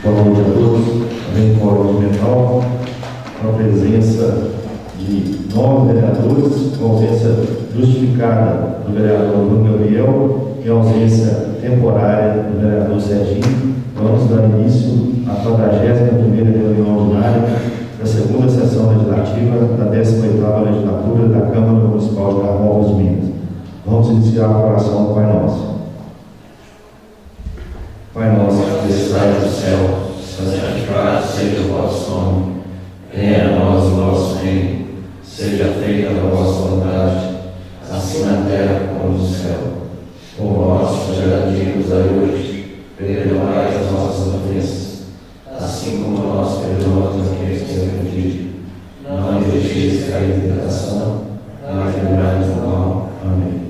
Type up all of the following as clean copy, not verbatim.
Boa noite a todos. Também fórum mental, com a presença de 9 vereadores, com ausência justificada do vereador Bruno Gabriel e ausência temporária do vereador Serginho. Vamos dar início à 41ª reunião ordinária da segunda sessão legislativa da 18ª legislatura da Câmara Municipal de Carmópolis, Minas. Vamos iniciar a oração do Pai Nosso. Pai nosso que estás no céu, santificado seja o vosso nome. Venha a nós o vosso reino. Seja feita a vossa vontade, assim na terra como no céu. O nosso dia nos dai hoje. Perdoai as nossas ofensas, assim como nós perdoamos aqueles que nos ofendem. Não nos deixeis cair em tentação, mas livrai-nos do mal. Amém.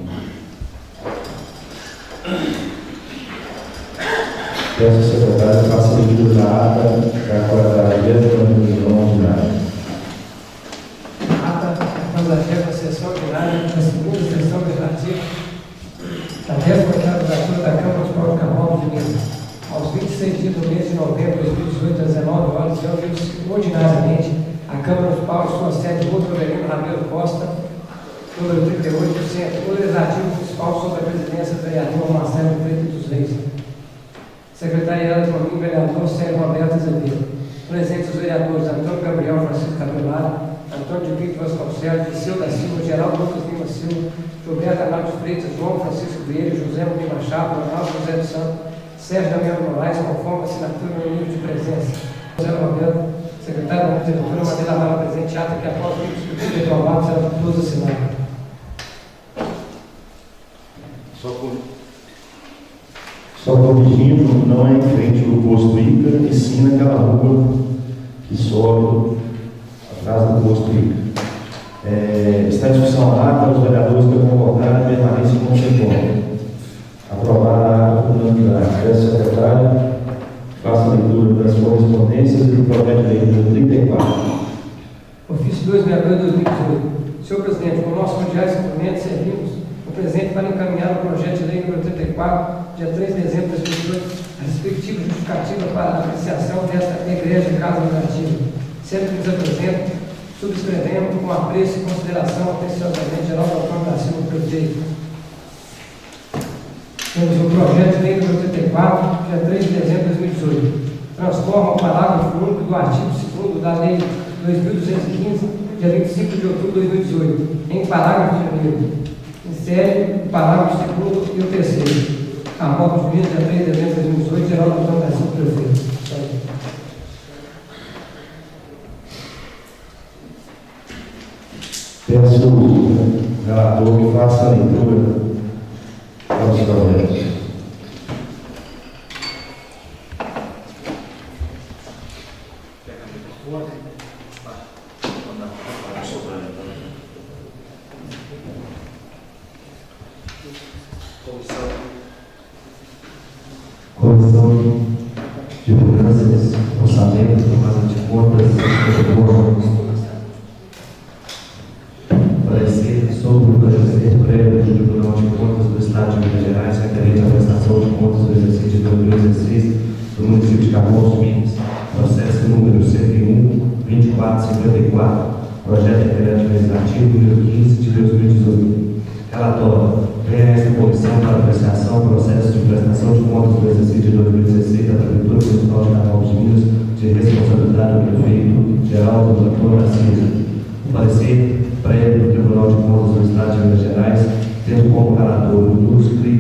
Peço ao secretário que faça a leitura da ata da 40ª reunião ordinária. Ata da 40ª sessão ordinária da segunda sessão legislativa da 18ª legislatura da Câmara Municipal de Carmópolis de Minas. Aos 26 dias do mês de novembro de 2018, às 19 horas, reuniu-se ordinariamente a Câmara Municipal em sua sede, Rua Avelino Ramiro Costa, número 38, Centro Legislativo Municipal, sob a presidência do vereador Marcelo Freitas dos Reis. Secretariado de Economia, vereador Sérgio Roberto Azevedo. Presentes os vereadores Antônio Gabriel Francisco Capelara, Antônio de Victor Vasconcelos, Liceu da Silva, Geraldo Lucas Lima Silva, Gilberto Anário Freitas, João Francisco Vieira, José Murilo Machado, Ronaldo José dos Santos, Sérgio Damião Moraes, conforme a assinatura no nível de presença. José Roberto, secretário da Prefeitura, Madeira Mara, presente ata que após o livro discutido e aprovado será todos assinados. Só corrigindo, não é em frente do posto Ica, e sim naquela rua que sobe atrás do posto Ica. Está em discussão a ata, os vereadores que concordaram em permanência com o segundo. Aprovada a ata por unanimidade. Peço ao secretário que faça a leitura das correspondências e do projeto de lei número 34. Ofício 262/2018. Senhor presidente, com o nosso cordiais cumprimentos, servimos o presente para encaminhar o projeto de lei número 34, dia 3 de dezembro de 2018, a respectiva justificativa para a apreciação desta Igreja Casa Legislativa, sendo que nos apresento, subscrevemos com apreço e consideração atenciosamente Geraldo Antônio da Silva, prefeito. Temos o projeto de lei número 34, dia 3 de dezembro de 2018. Transforma o parágrafo único do artigo 2º da Lei 2215, dia 25 de outubro de 2018, em parágrafo 1º. Insere o parágrafo 2º e o 3º. Carmópolis de Minas, dia 3 de dezembro de 2018, Geraldo Antônio da Silva, prefeito. Peço ao relator que faça a leitura dos projetos. Comissão de Finanças, Orçamento, Tomada de Contas, parecer sobre o parecer prévio do Tribunal de Contas do Estado de Minas Gerais referente à prestação de contas do exercício de 2016 do município de Carmópolis, Minas, processo número 101-2454, projeto de decreto legislativo número 15 de 2018. Relatório: venha esta comissão para apreciação do processo de prestação de contas do exercício de 2016 da Prefeitura Municipal de Carmópolis de Minas, de responsabilidade do prefeito Geraldo Antônio da Silva. O parecer prévio do Tribunal de Contas do Estado de Minas Gerais, tendo como relator o ilustre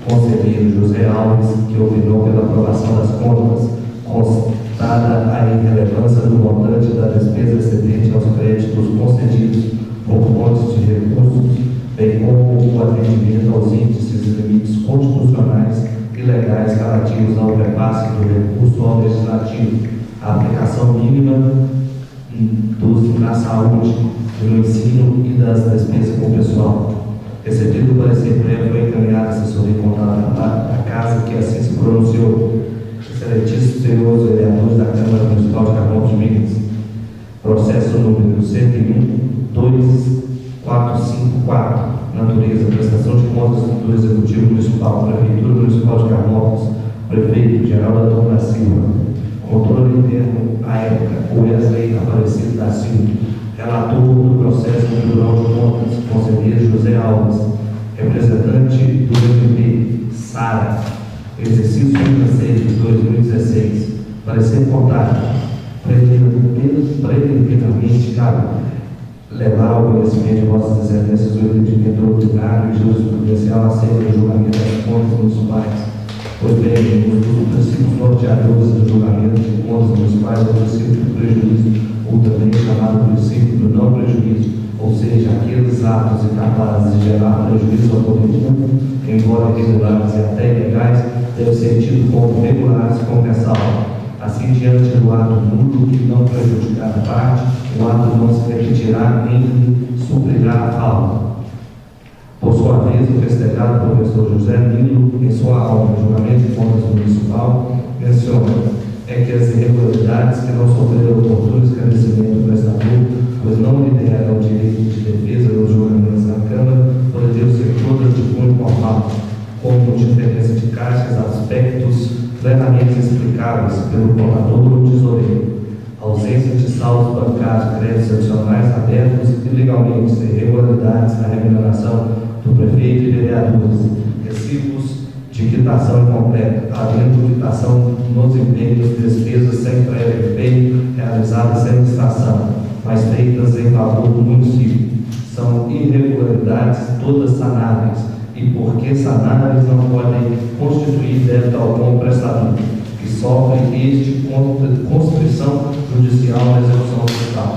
conselheiro José Alves, que opinou pela aprovação das contas, constada a irrelevância do montante da despesa excedente aos créditos concedidos por fontes de recursos, bem como o atendimento aos índices e limites constitucionais e legais relativos ao repasse do recurso ao legislativo, a aplicação mínima na saúde, no ensino e das despesas com o pessoal. Recebido o parecer prévio, foi encaminhado a assessoria contábil da Casa, que assim se pronunciou. Excelentíssimos senhores vereadores da Câmara Municipal de Carmópolis de Minas, processo número 101-2454, natureza, prestação de contas do Executivo Municipal, Prefeitura Municipal de Carmópolis, Prefeito Geraldo Antônio da Silva. Exercício financeiro de 2016. Parecer contábil. Predeterminadamente cabe levar ao conhecimento de vossas excelências o entendimento ordinário e jurisprudencial acerca do julgamento das contas municipais. Pois bem, os princípios norteadores do julgamento de contas municipais é o princípio do prejuízo, ou também chamado princípio do não prejuízo, ou seja, aqueles atos incapazes de gerar prejuízo ao poder público, embora irregulares e até ilegais, devem ser tidos como regulares com ressalva. Assim, diante do ato nulo que não prejudicar a parte, o ato não se repetirá nem suprirá a falta. Por sua vez, o festejado professor José Nilo, em sua aula de julgamento de contas municipal, menciona que as irregularidades que não sofreram oportuno esclarecimento do prestador, pois não lhe deram o direito de defesa dos julgamentos na Câmara, poderiam ser todas de cunho formal, como diferença de caixas, aspectos plenamente explicáveis pelo contador ou tesoureiro, ausência de saldos bancários, créditos adicionais abertos ilegalmente, irregularidades na remuneração do prefeito e vereadores, recibos de quitação incompleta, havendo quitação nos empenhos, despesas sem prévio empenho, realizadas sem licitação, mas feitas em favor do município. São irregularidades todas sanáveis, e porque sanáveis não podem constituir débito algum prestador, que sofre este constrição judicial na execução fiscal.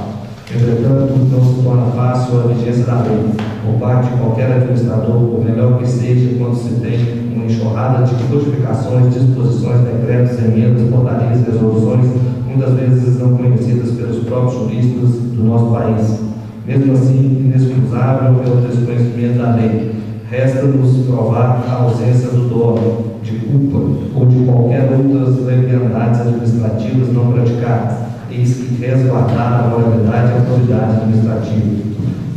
Entretanto, não se torna fácil a vigência da lei, por parte de qualquer administrador, por melhor que seja, quando se tem uma enxurrada de codificações, disposições, decretos, emendas, portarias e resoluções, muitas vezes não conhecidas pelos próprios juristas do nosso país. Mesmo assim, inexcusável pelo desconhecimento da lei, resta-nos provar a ausência do dolo, de culpa ou de qualquer outras leviandades administrativas não praticadas, eis que resguardar a moralidade e a autoridade administrativa.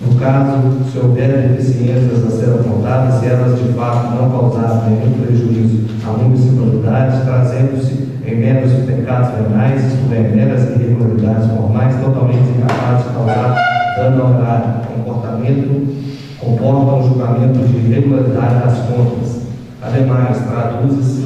No caso, se houver deficiências a ser apontadas, se elas de fato não causarem nenhum prejuízo à municipalidade, trazendo-se em meros pecados venais, isto é, meras irregularidades formais, totalmente incapazes de causar dano ao erário, comportam o julgamento de irregularidade das contas. Ademais, traduz-se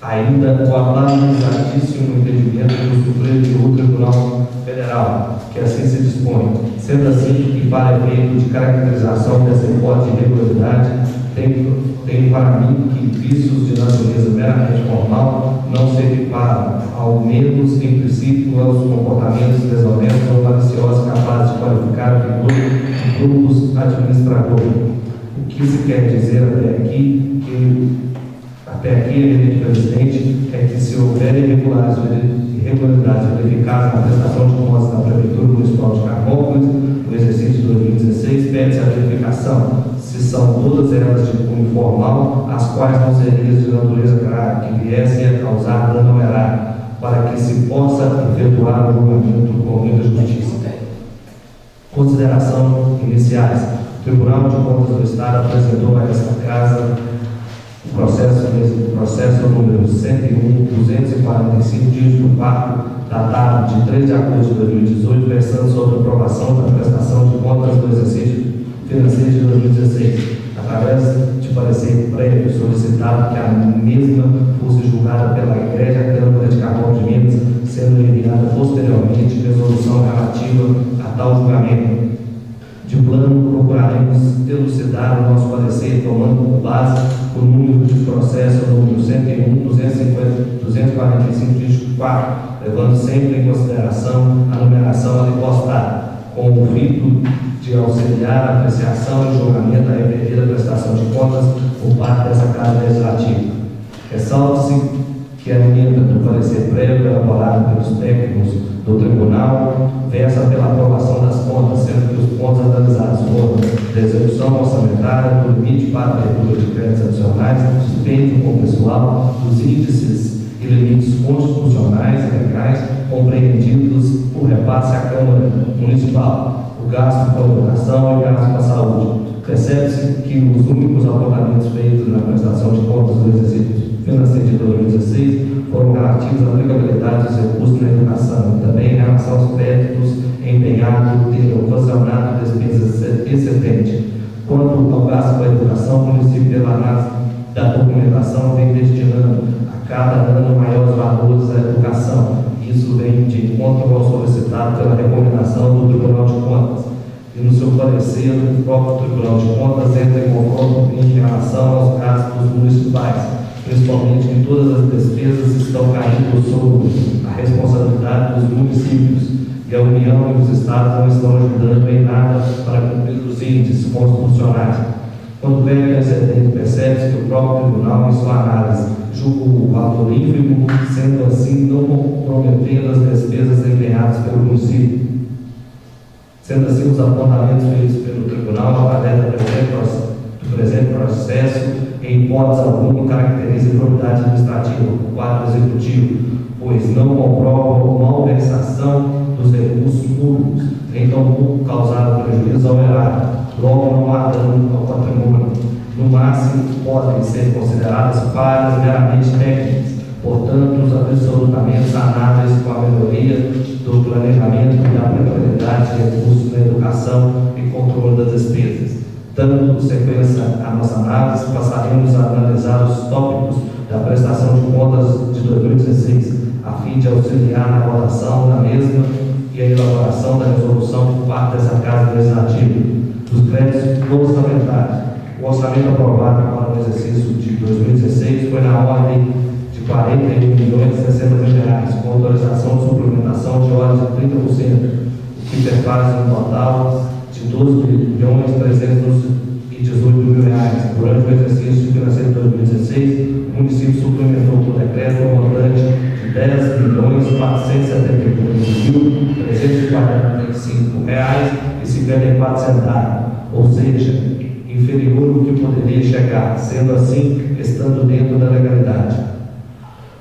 ainda o analisadíssimo entendimento do Supremo Tribunal Federal, que assim se dispõe. Sendo assim, e para efeito de caracterização dessa hipótese de irregularidade, tem para mim que vícios de natureza meramente formal não se equiparam, ao menos em princípio, aos comportamentos desonestos ou maliciosos capazes de qualificar o vigor de grupos administradores. O que se quer dizer até aqui, eminente presidente, é que se houver irregularidades verificadas na prestação de contas da Prefeitura Municipal de Carmópolis, no exercício de 2016, pede-se a verificação se são todas elas de cunho formal, as quais não seriam de natureza grave, que viessem a causar dano ao erário, para que se possa efetuar o julgamento com muita justiça. Consideração iniciais. O Tribunal de Contas do Estado apresentou a esta Casa o processo número 101.245, dígito 4, datado de 3 de agosto de 2018, versando sobre a aprovação da prestação de contas do exercício financeiro de 2016, através de parecer prévio solicitado que a mesma fosse julgada pela Igreja Câmara de Carmópolis de Minas, sendo enviada posteriormente resolução relativa a tal julgamento. De plano, procuraremos elucidar o nosso parecer, tomando como base o número de processo número 101.245, dígito 4, levando sempre em consideração a numeração ali postada, com o intuito de auxiliar a apreciação e julgamento da referida prestação de contas por parte dessa Casa Legislativa. Ressalve-se que a emenda do parecer prévio elaborado pelos técnicos do Tribunal versa pela aprovação das contas, sendo que os pontos analisados foram da execução orçamentária, do limite para a abertura de créditos adicionais, dispêndio com pessoal, dos índices e limites constitucionais e legais compreendidos por repasse à Câmara Municipal, o gasto com a educação e o gasto com a saúde. Percebe-se que os únicos apontamentos feitos na prestação de contas do exercício financeiro de 2016 foram relativos à aplicabilidade dos recursos na educação e também em relação aos créditos empenhados ter ocasionado despesas excedentes. Quanto ao gasto com a educação, o município, pela análise da documentação vem destinando a cada ano maiores valores à educação. Isso vem de encontro ao solicitado pela recomendação do Tribunal de Contas. E no seu parecer, o próprio Tribunal de Contas entra em conforto em relação aos gastos municipais, principalmente que todas as despesas estão caindo sob a responsabilidade dos municípios, e a União e os Estados não estão ajudando em nada para cumprir os índices constitucionais. Quando vem a excedente, percebe-se que o próprio Tribunal, em sua análise, julga o valor ínfimo, sendo assim não comprometendo as despesas empenhadas pelo município. Sendo assim, os apontamentos feitos pelo Tribunal através do presente processo, em hipótese alguma, caracteriza a improbidade administrativa do quadro executivo, pois não comprovam malversação dos recursos públicos, nem tampouco causado prejuízo ao erário. Logo, não há dano ao patrimônio. No máximo, podem ser consideradas falhas meramente técnicas, portanto, absolutamente sanáveis com a melhoria do planejamento e a aplicabilidade de recursos na educação e controle das despesas. Dando sequência à nossa análise, passaremos a analisar os tópicos da prestação de contas de 2016, a fim de auxiliar na votação da mesma e a elaboração da resolução por parte dessa Casa Legislativa. Dos créditos orçamentários. O orçamento aprovado para o exercício de 2016 foi na ordem de R$ 41.060.000, com autorização de suplementação de horas de 30%, o que perfaz um total de R$ 12.318.000. Durante o exercício financeiro de 2016, o município suplementou por decreto o montante de R$ 10.475.354,54, ou seja, inferior ao que poderia chegar, sendo assim, estando dentro da legalidade.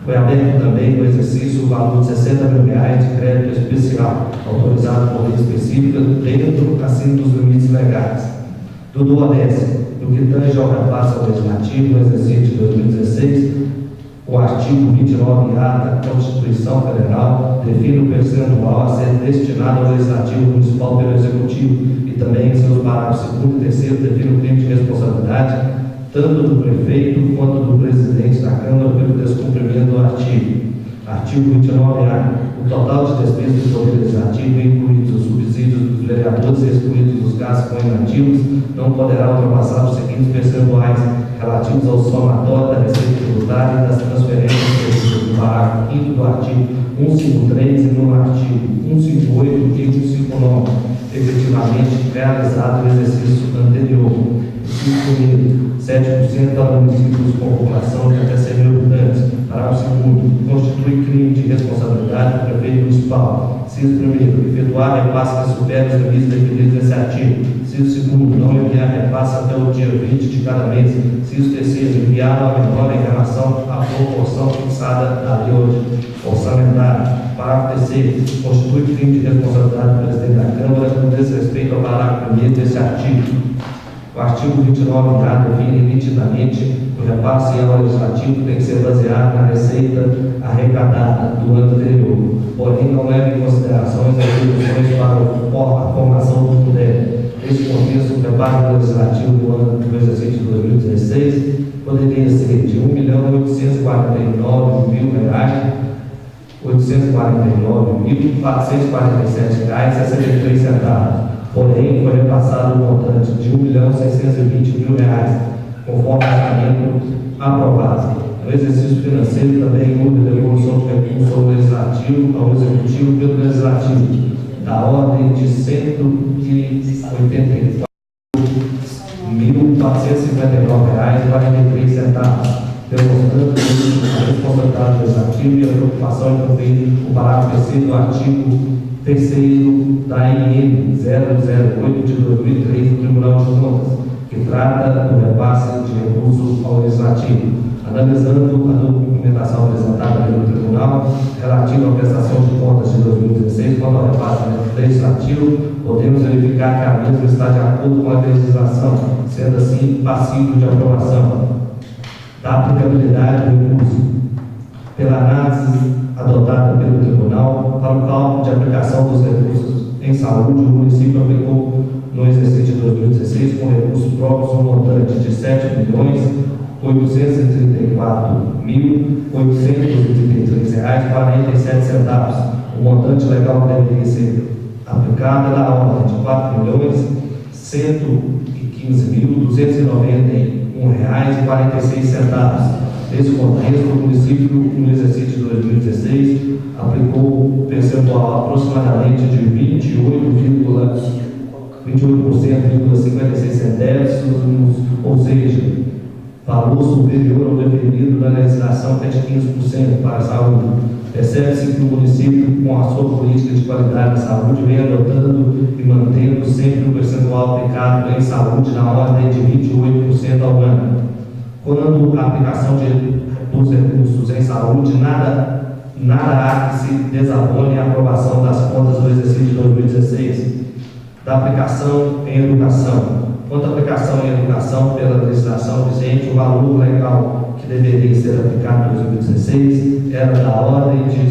Foi aberto também no exercício o valor de R$ 60.000 de crédito especial, autorizado por lei específica, dentro assim dos limites legais. Do Nordeste, no que tange ao repasse ao legislativo, no exercício de 2016, o artigo 29A da Constituição Federal define o percentual a ser destinado ao Legislativo Municipal pelo Executivo e também em seus parágrafos 2º e 3º define o crime de responsabilidade tanto do prefeito quanto do presidente da Câmara pelo descumprimento do artigo. Artigo 29A. O total de despesas do Poder Legislativo, incluídos os subsídios dos vereadores e excluídos os gastos com inativos, não poderá ultrapassar os seguintes percentuais relativos ao somatório da receita tributária e das transferências previstas no parágrafo 5º do artigo 153 e no artigo 158 e 159, efetivamente realizado no exercício anterior. Inciso 7% a municípios com população de até 100.000 habitantes. Parágrafo 2º. Constitui crime de responsabilidade do prefeito municipal. Inciso 1º. Efetuar repasse que supere os limites definidos nesse artigo. Inciso 2º. Não enviar repasse até o dia 20 de cada mês. Inciso 3º. Enviar a menor em relação à proporção fixada na lei orçamentária. Parágrafo 3º. Constitui crime de responsabilidade do presidente da Câmara com desrespeito ao parágrafo 1º deste artigo. O artigo 29A define nitidamente que o repasse ao legislativo tem que ser baseado na receita arrecadada do ano anterior, porém não leva em consideração as atribuições para a formação do poder. Neste contexto, o repasse legislativo do ano do exercício de 2016 poderia ser de R$ 1.849.447,63, porém, foi repassado o montante de R$ 1.620.000, conforme o orçamento aprovado. No exercício financeiro, também houve devolução de recursos ao Legislativo, ao Executivo pelo Legislativo, da ordem de R$ 184.459,43, demonstrando a responsabilidade do Legislativo e a preocupação em cumprir o parágrafo 3º do artigo 3º da IN 008 de 2003 do Tribunal de Contas, que trata do repasse de recursos ao Legislativo. Analisando a documentação apresentada pelo Tribunal relativa à prestação de contas de 2016 quanto ao repasse legislativo, podemos verificar que a mesma está de acordo com a legislação, sendo assim passível de aprovação. Da aplicabilidade do recurso. Pela análise adotada pelo Tribunal, para o cálculo de aplicação dos recursos em saúde, o município aplicou no exercício de 2016 com recursos próprios um montante de R$ R$ 834.833,47. O montante legal que deveria ser aplicado é da ordem de R$ 4.115.291,46. Nesse contexto, o município, no exercício de 2016, aplicou um percentual aproximadamente de 28,56 ou seja, valor superior ao definido na legislação, que é de 15% para a saúde. Percebe-se que o município, com a sua política de qualidade da saúde, vem adotando e mantendo sempre um percentual aplicado em saúde na ordem de 28% ao ano. Quando a aplicação dos recursos em saúde, nada há que se desabone a aprovação das contas do exercício de 2016. Da aplicação em educação. Quanto à aplicação em educação, pela legislação vigente, o valor legal que deveria ser aplicado em 2016 era da ordem de R$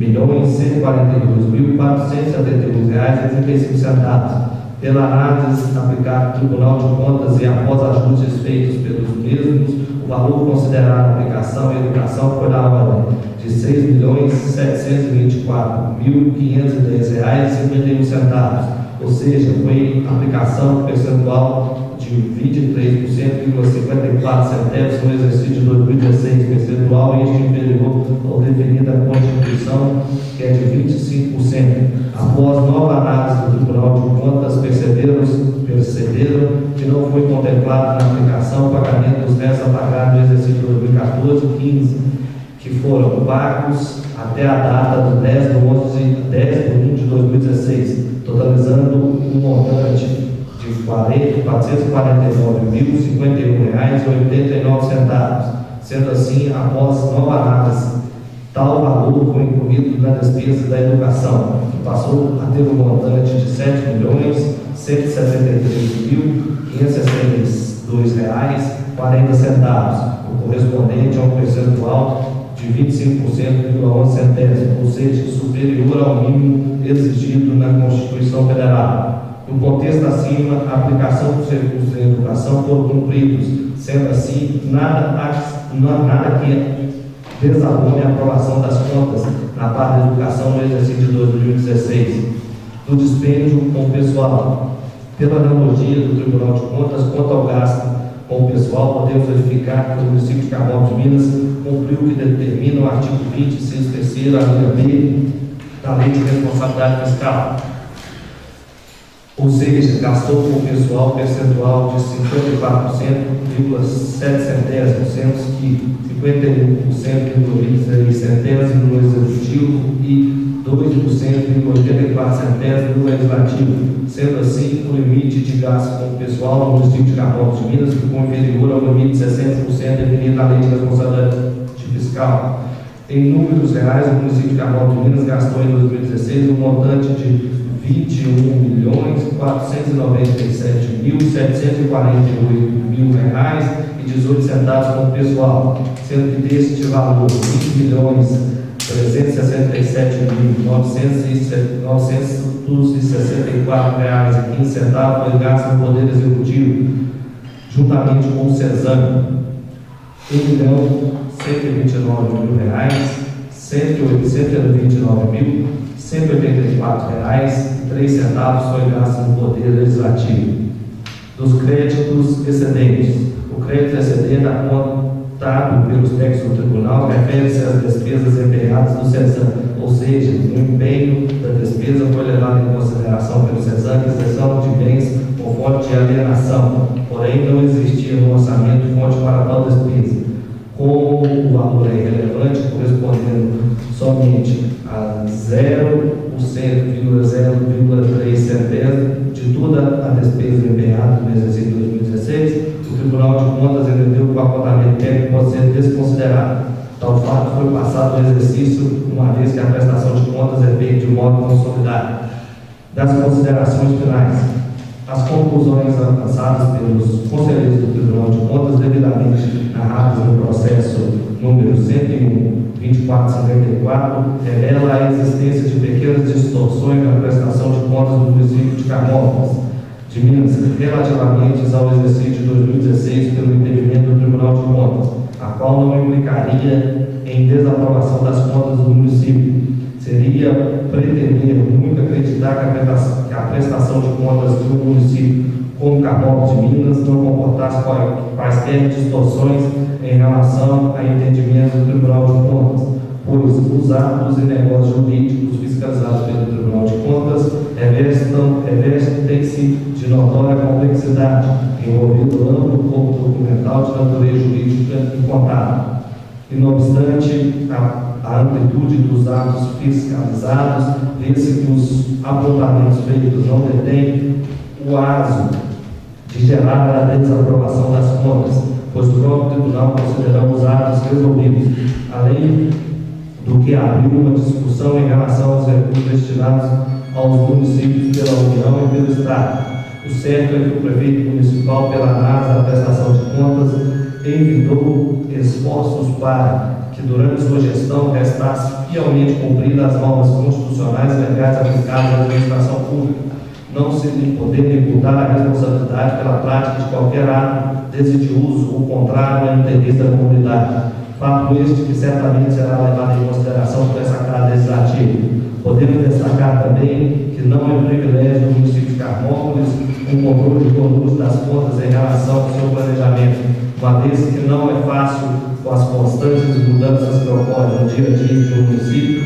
7.142.471,35. Pela análise aplicada no Tribunal de Contas e após ajustes feitos pelos mesmos, o valor considerado na aplicação em educação foi da ordem de R$ 6.724.510,51. Ou seja, foi aplicação percentual de 23,54% no exercício de 2016, percentual este inferior ao definido da Constituição, que é de 25%. Após nova análise do Tribunal de Contas, perceberam que não foi contemplado na aplicação o pagamento dos restos a pagar no exercício de 2014 e 15, que foram pagos até a data do 10 de 1 de 2016. Totalizando um montante de R$ 449.051,89. Sendo assim, após nova análise, tal valor foi incluído na despesa da educação, que passou a ter um montante de R$ 7.163.562,40, o correspondente a um percentual de 25,11%, ou seja, superior ao mínimo exigido na Constituição Federal. No contexto acima, a aplicação dos recursos em educação foram cumpridos, sendo assim, nada que desabone a aprovação das contas na parte da educação no exercício de 2016. Do dispêndio com o pessoal. Pela analogia do Tribunal de Contas, quanto ao gasto com o pessoal, podemos verificar que o município de Carmol de Minas cumpriu o que determina o artigo 20, inciso 3º, a linha B, da Lei de Responsabilidade Fiscal. Ou seja, gastou com o pessoal percentual de 54,7%, sendo que 51,26% no Executivo e 2,84% no Legislativo. Sendo assim, o limite de gasto com o pessoal no município de Carmol de Minas ficou inferior ao limite de 60% definido na Lei de Responsabilidade Fiscal. Em números reais, o município de Carmol de Minas gastou em 2016 um montante de R$ 21.497.748,18 com o pessoal, sendo que deste valor, R$ 20.367.964,15 foi gasto no Poder Executivo, juntamente com o CESAM, R$ 1.129.184,03 foi gasto no Poder Legislativo. Dos créditos excedentes. O crédito excedente apontado pelos técnicos do Tribunal refere-se às despesas empenhadas do CESAM, ou seja, o empenho da despesa foi levado em consideração pelo CESAM a aquisição de bens com fonte de alienação, porém não existia no orçamento fonte para tal despesa. Como o valor é irrelevante, correspondendo somente a 0,03% de toda a despesa empenhada no exercício de 2016, o Tribunal de Contas entendeu que o apontamento técnico pode ser desconsiderado. Tal fato foi passado no exercício, uma vez que a prestação de contas é feita de modo consolidado. Das considerações finais. As conclusões alcançadas pelos conselheiros do Tribunal de Contas, devidamente narradas no processo número 101.2454, revela a existência de pequenas distorções na prestação de contas do município de Camotas. de Minas relativamente ao exercício de 2016 pelo entendimento do Tribunal de Contas, a qual não implicaria em desaprovação das contas do município. Seria pretender nunca acreditar que a prestação de contas do município, como Carmópolis de Minas, não comportasse quaisquer distorções em relação a entendimento do Tribunal de Contas, pois os atos e negócios jurídicos fiscalizados pelo Tribunal de Contas revestem-se de notória complexidade, envolvendo amplo corpo documental de natureza jurídica e contábil. E, não obstante a amplitude dos atos fiscalizados, vê-se que os apontamentos feitos não detêm o aso de gerar a desaprovação das contas, pois o próprio tribunal considerou os atos resolvidos, além do que abriu uma discussão em relação aos recursos destinados aos municípios pela União e pelo Estado. O certo é que o prefeito municipal, pela análise da prestação de contas, evitou esforços para que, durante sua gestão, restasse fielmente cumpridas as normas constitucionais e legais aplicadas à administração pública, não se lhe poder imputar a responsabilidade pela prática de qualquer ato desidioso ou contrário ao interesse da comunidade. Fato este que certamente será levado em consideração por essa Casa Legislativa. Podemos destacar também que não é privilégio do município de Carmópolis o controle de conduto das contas em relação ao seu planejamento, uma vez que não é fácil, com as constantes mudanças que ocorrem no dia a dia de um município,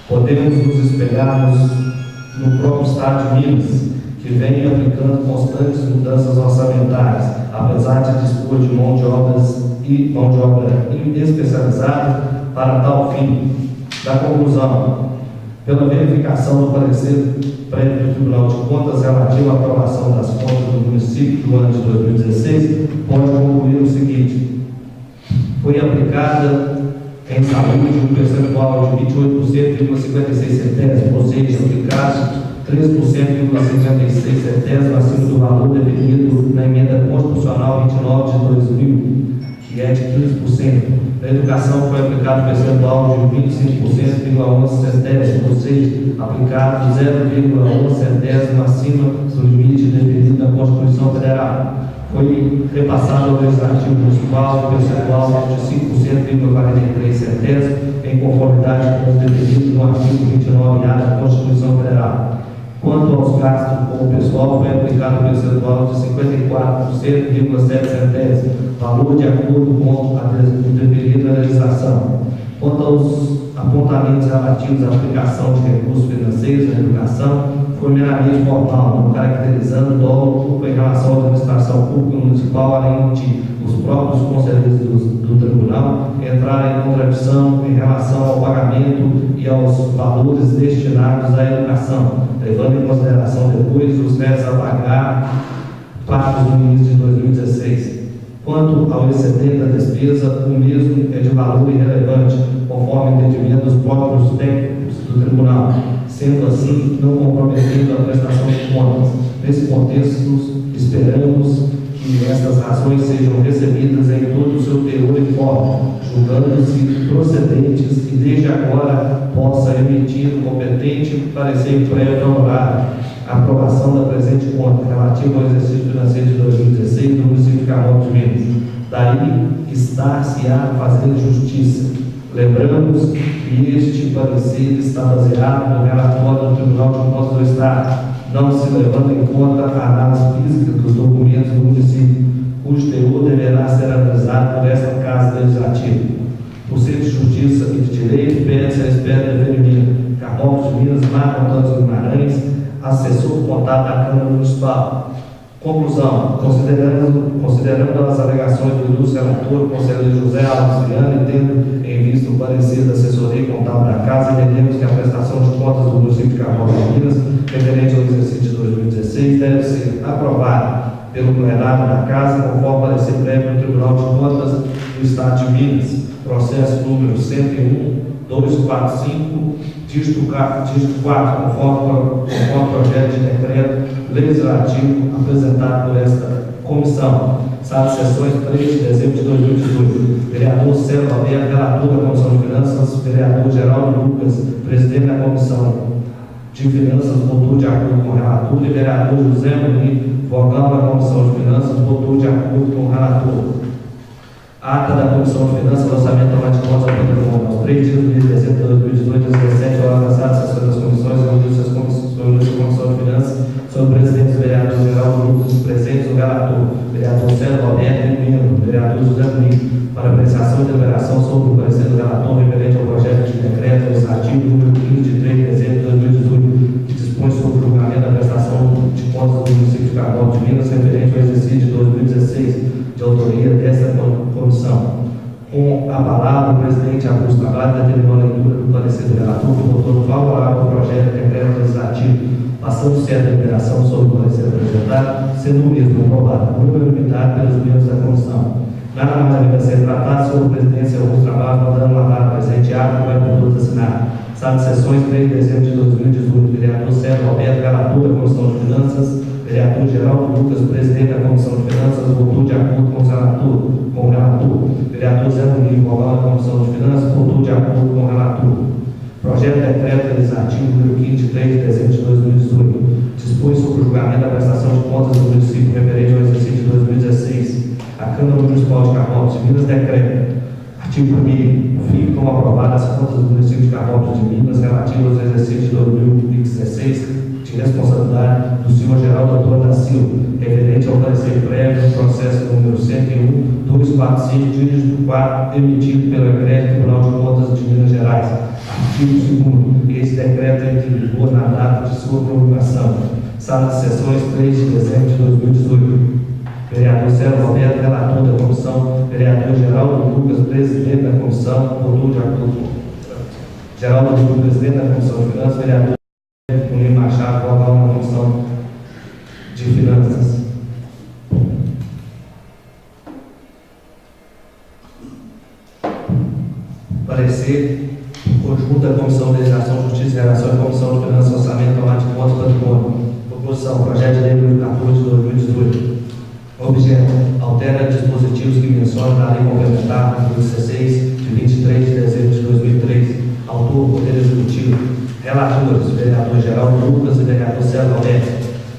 podemos nos espelharmos no próprio Estado de Minas, que vem aplicando constantes mudanças orçamentárias, apesar de dispor de mão de obra especializada para tal fim. Da conclusão, pela verificação do parecer prévio do Tribunal de Contas relativo à aprovação das contas do município do ano de 2016, pode concluir o seguinte: foi aplicada em saúde um percentual de 28,56%, ou seja, aplicados 3,56% acima do valor definido na emenda constitucional 29 de 2000, que é de 15%. Na educação foi aplicado percentual de 25,11%, ou seja, aplicado 0,1% acima do limite definido na Constituição Federal. Foi repassado ao Legislativo Municipal o percentual de 5,43%, em conformidade com o definido no artigo 29A da Constituição Federal. Quanto aos gastos com o pessoal, foi aplicado o percentual de 54,7%, valor de acordo com o definido na legislação. Quanto aos apontamentos relativos à aplicação de recursos financeiros na educação, foi meramente formal, não caracterizando dolo em relação à administração pública municipal, além de os próprios conselheiros do tribunal entrarem em contradição em relação ao pagamento e aos valores destinados à educação, levando em consideração depois os restos a pagar pagos no início de 2016. Quanto ao excedente da despesa, o mesmo é de valor irrelevante, conforme o entendimento dos próprios técnicos do tribunal, sendo assim, não comprometendo a prestação de contas. Nesse contexto, esperamos que estas razões sejam recebidas em todo o seu teor e forma, julgando-se procedentes e desde agora possa emitir o competente parecer prévio ao horário a aprovação da presente conta relativa ao exercício financeiro de 2016 do município de Carmópolis de Minas. Daí estar-se-á fazer justiça. Lembramos que este parecer está baseado no relatório do Tribunal de Contas do Estado, não se levando em conta a análise física dos documentos do município, cujo teor deverá ser analisado por esta Casa Legislativa. Por ser de justiça e de direito, pede-se a espera de deferimento. Carmópolis de Minas, Marco Antônio Guimarães, assessor contábil da Câmara Municipal. Conclusão: considerando as alegações do ilustre relator, o conselheiro José Alves Viana, e tendo em vista o parecer da assessoria contábil da Casa, entendemos que a prestação de contas do município de Carmópolis de Minas, referente ao exercício de 2016, deve ser aprovada pelo plenário da Casa, conforme parecer prévio do Tribunal de Contas do Estado de Minas, processo número 101.245, dígito 4, conforme projeto de decreto legislativo apresentado por esta comissão. Sala de sessões 3 de dezembro de 2018. Vereador Célio Alberto, relator da Comissão de Finanças, vereador Geraldo Lucas, presidente da Comissão de Finanças votou de acordo com o relator, e o vereador José Muniz, vogal da Comissão de Finanças, votou de acordo com o relator. Ata da Comissão de Finanças, lançamento de contas ao patrimônio. Aos 3 dias do mês de dezembro de 2018, às 17 horas, passadas as sessões das comissões, reuniu-se a Comissão de Finanças, sob o presidente do vereador Geraldo Lucas, presentes o relator, vereador Célio Roberto e membro, vereador José Muniz, para apreciação e deliberação sobre o parecer do relator referente ao projeto de decreto legislativo número 15 de 3 de dezembro de 2018, que dispõe sobre o julgamento da prestação de contas do município de Carvalho de Minas referente ao exercício de 2016, de autoria desta comissão. Com a palavra, o presidente Augusto Trabalho determinou a leitura do parecer do relator, que votou favorável ao projeto de decreto legislativo, passando-se a deliberação sobre o parecer apresentado, sendo o mesmo aprovado por unanimidade pelos membros da comissão. Nada mais deve ser tratado sobre a presidência Augusto Trabalho, mandando uma data presente ato que vai por todos assinar. Sala de sessões, 3 de dezembro de 2018, vereador Célio Roberto, relator da Comissão de Finanças, vereador Geraldo Lucas, presidente da Comissão de Finanças, votou de acordo com o relator. Vereador Zé Muniz, vogal da Comissão de Finanças, votou de acordo com o relator. Projeto de decreto legislativo número 15 de 3 de dezembro de 2018 dispõe sobre o julgamento da prestação de contas do município referente ao exercício de 2016. A Câmara Municipal de Carvalho de Minas decreta. Artigo 1º. Ficam aprovadas as contas do município de Carvalho de Minas relativas ao exercício de 2016 de responsabilidade do senhor Geraldo Antônio da Silva, referente ao parecer prévio do processo número 101.245, dígito 4, emitido pelo Decreto Tribunal de Contas de Minas Gerais. Artigo 2º. Esse decreto entra em vigor na data de sua promulgação. Sala de sessões, 3 de dezembro de 2018. Vereador Célio Roberto, relator da comissão. Vereador Geraldo Lucas, presidente da comissão, votou de acordo com Geraldo Lucas, presidente da comissão de finanças. Vereador Muniz Machado, vogal na comissão de finanças. Parecer conjunto da Comissão de Legislação, Justiça e Relação e Comissão de Finanças, Orçamento, Tomate de Contas e Patrimônio. Proposição, projeto de lei número 14 de 2018. Objeto, altera dispositivos que mencionam na lei complementar número 16, de 23 de dezembro de 2003. Autor, Poder Executivo. Relatores, vereador Geraldo Lucas e vereador Célio Roberto.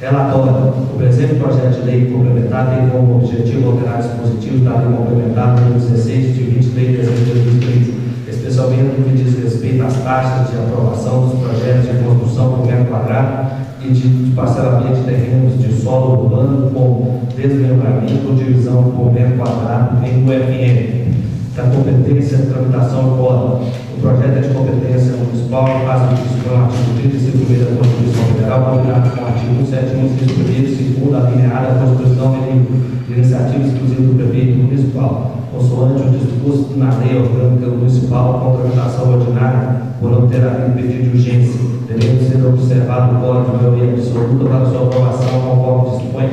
Relatório, o presente projeto de lei complementar tem como objetivo alterar dispositivos da lei complementar número 16, de 23 de dezembro de 2003, especialmente no que diz respeito às taxas de aprovação dos projetos de construção por metro quadrado e de parcelamento de terrenos de solo urbano com desmembramento ou divisão por metro quadrado em UFM. Da competência de tramitação fora. O projeto é de competência municipal, em fase de discussão no artigo 35 da Constituição Federal, combinado com o artigo 171, inciso 1º, segundo, alineado à Constituição de iniciativa exclusiva do prefeito municipal, consoante o disposto na lei orgânica municipal, com tramitação ordinária, por não ter havido pedido de urgência, devendo ser observado o código de maioria absoluta para sua aprovação, conforme dispõe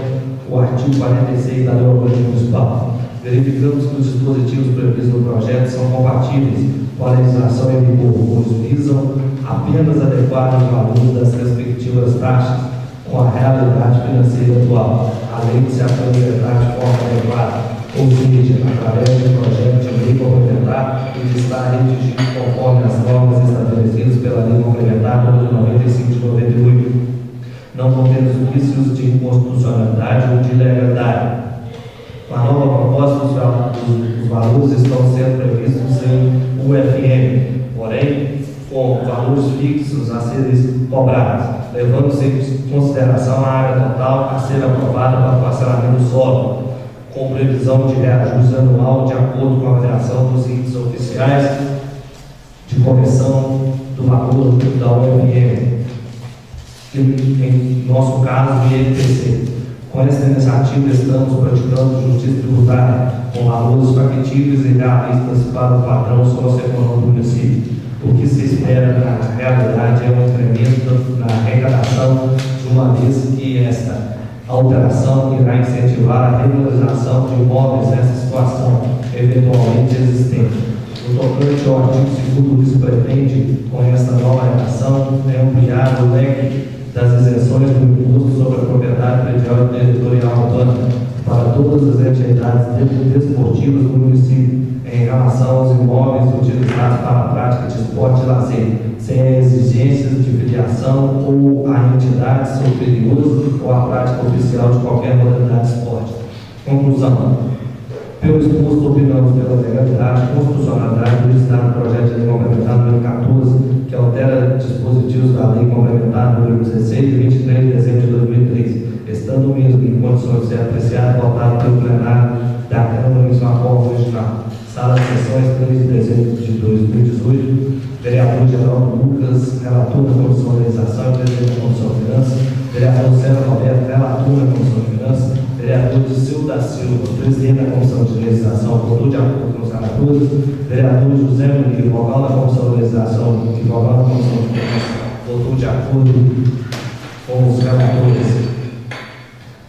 o artigo 46 da lei orgânica municipal. Verificamos que os dispositivos previstos no projeto são compatíveis com a legislação em vigor, pois visam apenas adequar os valores das respectivas taxas com a realidade financeira atual, além de se apresentar de forma adequada, ou seja, através de um projeto de lei complementar e de estar redigido conforme as normas estabelecidas pela lei complementar número 95 de 98, não contendo vícios de inconstitucionalidade ou de ilegalidade. Com a nova proposta, os valores estão sendo previstos em UFM, porém, com valores fixos a serem cobrados, levando-se em consideração a área total a ser aprovada para o parcelamento do solo, com previsão de reajuste anual de acordo com a avaliação dos índices oficiais de correção do valor da UFM, em nosso caso, o INPC. Com esta iniciativa, estamos praticando justiça tributária com valores factíveis e realistas para o padrão socioeconômico do município. O que se espera na realidade é um incremento na arrecadação, de uma vez que esta alteração irá incentivar a regularização de imóveis nessa situação eventualmente existente. No tocante ao artigo 2º, que se pretende, com esta nova redação, é ampliar o leque das isenções do imposto sobre a propriedade predial e territorial autônoma para todas as entidades desportivas do município em relação aos imóveis utilizados para a prática de esporte e lazer, sem exigências de filiação ou a entidades superiores ou a prática oficial de qualquer modalidade de esporte. Conclusão. Pelo exposto, opinamos pela legalidade, constitucionalidade do Estado do projeto de lei complementar número 14, que altera dispositivos da lei complementar número 16, de 23 de dezembro de 2013, estando o mesmo em condições de ser apreciado e votado pelo plenário da Câmara em sua forma original. Sala de sessões, 3 de dezembro de 2018, vereador Geraldo Lucas, relator da Comissão de Legislação e presidente da Comissão de Finanças, vereador César Roberto, relator da Comissão de Finanças, vereador Diceu da Silva, presidente da Comissão de Legislação, votou de acordo com os relatores, vereador José Munir, vogal da Comissão de Legislação e vogal da Comissão de Finanças, votou de acordo com os relatores.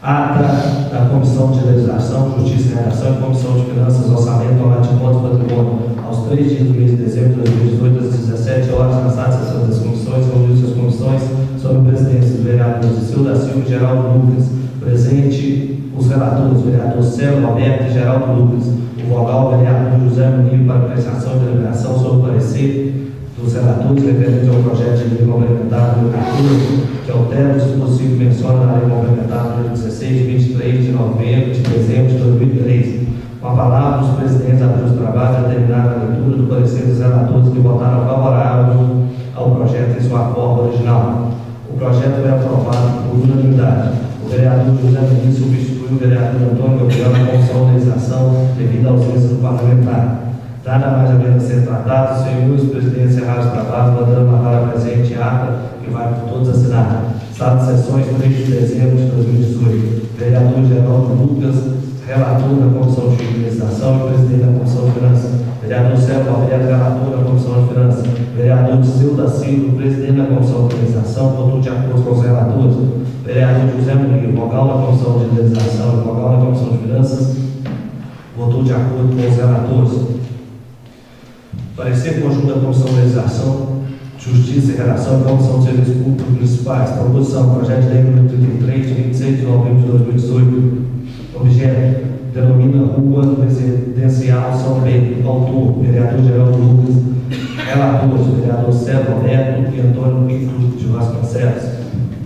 Ata da Comissão de Legislação, Justiça e Redação e Comissão de Finanças, Orçamento, Latimontes e Patrimônio, aos 3 dias do mês de dezembro de 2018, às 17 horas, na sala de sessão das comissões, reunidas as comissões, sob a presidência do vereador Diceu da Silva e Geraldo Lucas, presente os relatores, vereador Célio Roberto e Geraldo Lucas, o vogal, vereador José Munir, para apreciação e deliberação sobre o parecer dos relatores referentes ao projeto de lei complementar número 14, que altera o dispositivo que menciona na lei complementar número 16, de 23 de novembro de dezembro de 2013. Com a palavra, os presidentes abriram os trabalhos e determinaram a leitura do parecer dos relatores que votaram favorável ao projeto em sua forma original. O projeto foi aprovado por unanimidade. O vereador José Mendes substituiu o vereador Antônio Gabriel na Comissão de Legislação devido à ausência do parlamentar. Nada mais havendo a ser tratado, os senhores presidentes encerraram os trabalhos, mandando mandar a presente ata, que vai por todos assinar. Sala de sessões, 3 de dezembro de 2018. Vereador Geraldo Lucas, relator da Comissão de Legislação e presidente da Comissão de Finanças. Vereador Célio Roberto, relator da Comissão de Finanças. Vereador Diceu da Silva, presidente da Comissão de Legislação, votou de acordo com os relatores. Vereador José Munir, vogal da Comissão de Legislação e vogal da Comissão de Finanças, votou de acordo com os relatores. Parecer conjunto da Comissão de Legislação, Justiça e Redação e Comissão de Serviços Públicos Municipais. Proposição, projeto de lei número 33, de 26 de novembro de 2018. Objeto, denomina Rua Residencial São Pedro. Autor, vereador Geraldo Lucas. Relatores, vereador Célio Roberto e Antônio Pinto de Vasconcelos.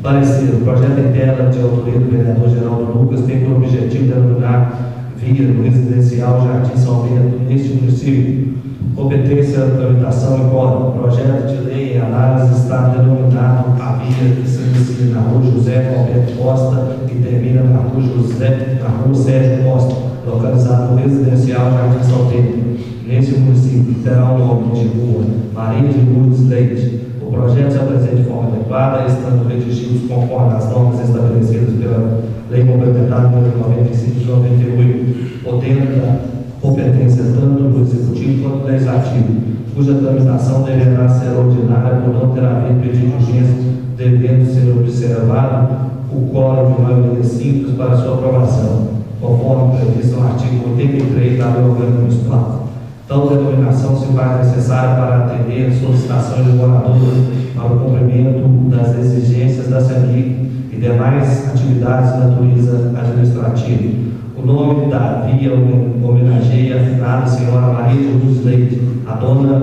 Parecer, o projeto interno de autoria do vereador Geraldo Lucas tem por objetivo denominar via no residencial Jardim São Pedro neste município. Competência, tramitação e quórum. Projeto de lei em análise está denominado a via que se inicia na rua José Roberto Costa e termina na rua Sérgio Costa, localizado no residencial Jardim São Pedro. Nesse município terá o nome de rua Maria de Lourdes Leite. O projeto se apresenta de forma adequada, estando redigidos conforme as normas estabelecidas pela Lei Complementar número 95 de 98, podendo da competência tanto do Executivo quanto do Legislativo, cuja tramitação deverá ser ordinária por não ter havido pedido de urgência, devendo ser observado o quórum de maioria simples para sua aprovação, conforme previsto no artigo 83 da Lei Orgânica Municipal. Tal denominação se faz necessária para atender solicitações de moradores para o cumprimento das exigências da CEMIG e demais atividades de natureza administrativa. O nome da via homenageia a afinada senhora Maria de Lourdes Leite, a dona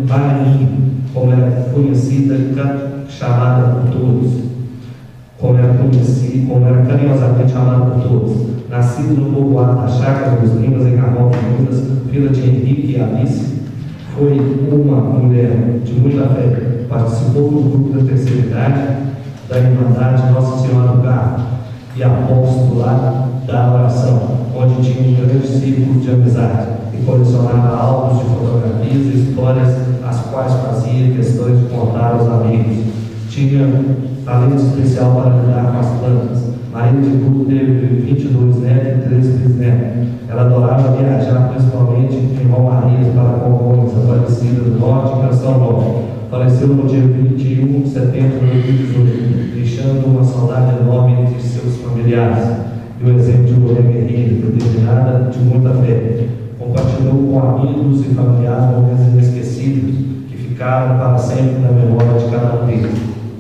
Marinho, como era conhecida, chamada por todos, como era carinhosamente chamada por todos. Nascida no povoado da Chácara dos Limas, em Carmão de Minas, filha de Henrique e Alice, foi uma mulher de muita fé. Participou do grupo da terceira idade da Irmandade Nossa Senhora do Carmo e apóstola da oração, onde tinha um grande círculo de amizade e colecionava álbuns de fotografias e histórias, as quais fazia questões de contar aos amigos. Tinha talento especial para lidar com as plantas. Maria de Lourdes teve 22 netos e 13 bisnetos. Ela adorava viajar, principalmente em romarias para Congonhas, Aparecida do Norte e Canção Norte. Faleceu no dia 21 de setembro de 2018, deixando uma saudade enorme entre seus familiares e o exemplo de mulher guerreira, determinada de muita fé. Compartilhou com amigos e familiares momentos inesquecíveis que ficaram para sempre na memória de cada um deles.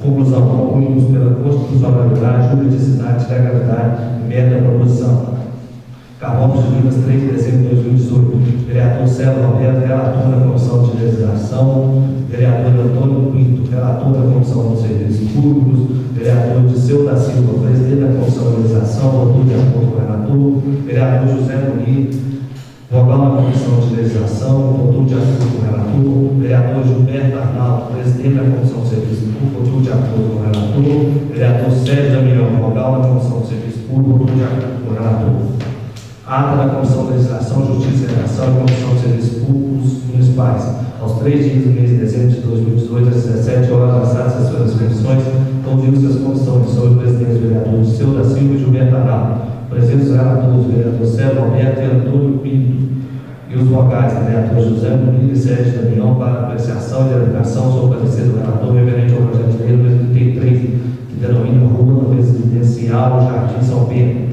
Conclusão: concluímos pela constitucionalidade, juridicidade, legalidade e meta da proposição. Carmópolis de Minas, 3 de dezembro de 2018. Vereador Célio Roberto, relator na Comissão de Legislação. Vereador Antônio Pinto, relator da Comissão de Serviços Públicos. Vereador Disseu da Silva, presidente da Comissão de Legislação, votou de acordo com o relator. Vereador José Muniz, vogal na Comissão de Legislação, votou de acordo com o relator. Vereador Gilberto Arnaldo, presidente da Comissão de Serviços Públicos, votou de acordo com o relator. Vereador Sérgio Damião, vogal na Comissão de Serviços Públicos, votou de acordo com o relator. Ata da Comissão de Legislação, Justiça e Redação e Comissão de Serviços Públicos Municipais. Aos 3 dias do mês de dezembro de 2018, às 17 horas, passadas as suas comissões, ouviu-se as comissões sobre o presidente do vereador Disseu da Silva e Gilberto Arnaldo, presentes os relatores, o vereador Célio Roberto e Antônio Pinto, e os vogais, o vereador José Muniz e Sérgio Damião, para apreciação e deliberação sobre o parecer do relator referente ao projeto de lei número 33, que denomina Rua Residencial Jardim São Pedro.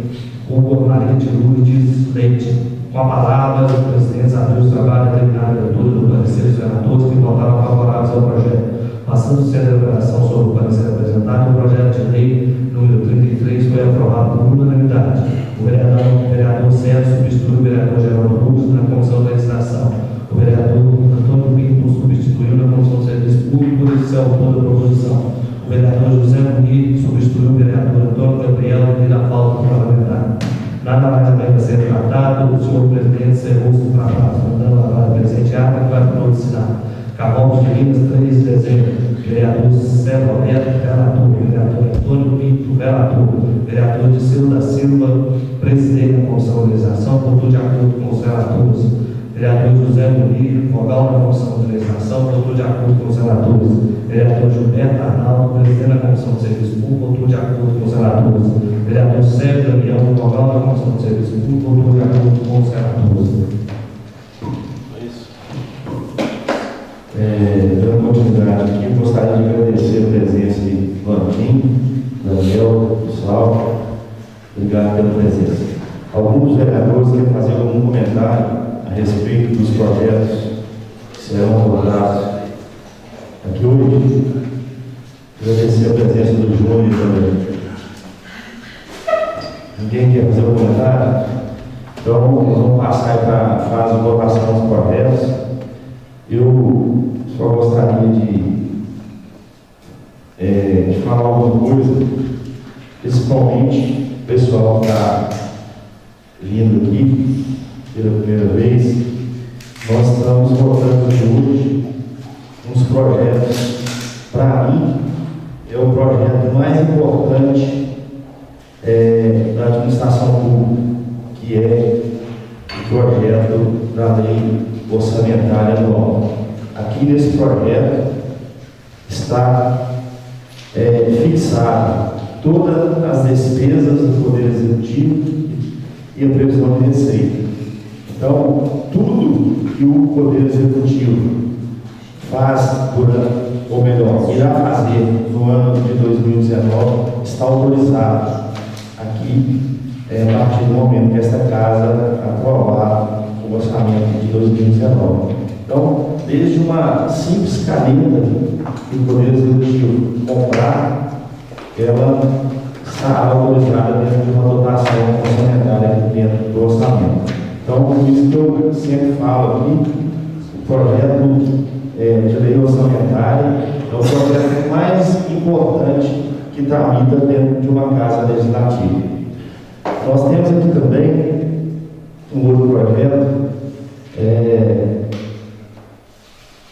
Hugo Maria de Lourdes Leite. Com a palavra, os presidentes abriu o trabalho determinado da leitura do parecer dos relatores que votaram favoráveis ao projeto. Passando-se a deliberação sobre o parecer apresentado, o projeto de lei número 33 foi aprovado por unanimidade. O vereador Sérgio substituiu o vereador Geraldo Luz na Comissão de Legislação. O vereador Antônio Pinto substituiu na Comissão de Serviços Públicos e é autor da proposição. O vereador José Muniz substituiu o vereador Antônio Gabriel devido à falta de parlamentar. Nada mais vai ser tratado, o senhor presidente encerrou os tratados, mandando a vara presente ata que vai pronunciar. Carmópolis de Minas, 3 de dezembro. Vereador Célio Roberto, relator. Vereador Antônio Pinto, relator. Vereador Disseu da Silva, presidente da Comissão de Legislação, votou de acordo com os relatores. Vereador José Muniz, vogal na Comissão de Legislação, votou de acordo com os relatores. Vereador Gilberto Arnaldo, presidente da Comissão de Serviços Públicos, votou de acordo com os relatores. Vereador Sérgio Damião, vogal na Comissão de Serviços Públicos, votou de acordo com os relatores. Dando continuidade aqui, gostaria de agradecer a presença de Vandim, Daniel, pessoal. Obrigado pela presença. Alguns vereadores querem fazer algum comentário a respeito dos projetos que serão abordados aqui hoje. Agradecer a presença do Júnior também. Ninguém quer fazer um comentário? Então, nós vamos passar para a fase de votação dos projetos. Eu só gostaria de falar alguma coisa, principalmente o pessoal que está vindo aqui pela primeira vez. Nós estamos votando hoje uns projetos, para mim, é o projeto mais importante da administração pública, que é o projeto da lei orçamentária anual. Aqui nesse projeto está fixado todas as despesas do Poder Executivo e a previsão de receita. Então, tudo que o Poder Executivo faz durante, ou melhor, irá fazer no ano de 2019, está autorizado aqui, a partir do momento que esta casa aprovar o orçamento de 2019. Então, desde uma simples caneta que o Poder Executivo comprar, ela está autorizada dentro de uma dotação orçamentária dentro do orçamento. Então, por isso que eu sempre falo aqui, o projeto de lei orçamentária é o projeto mais importante que tramita dentro de uma casa legislativa. Nós temos aqui também um outro projeto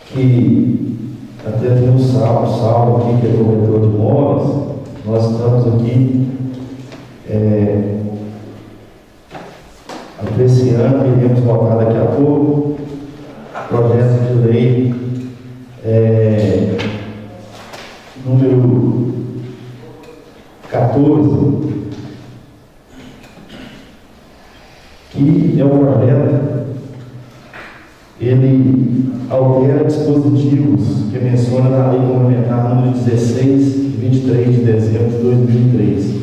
que até tem um salvo aqui, que é corretor de imóveis. Nós estamos aqui apreciando, iremos votar daqui a pouco, projeto de lei número 14, que é um projeto, ele altera dispositivos que menciona na lei complementar número 16, de 23 de dezembro de 2003.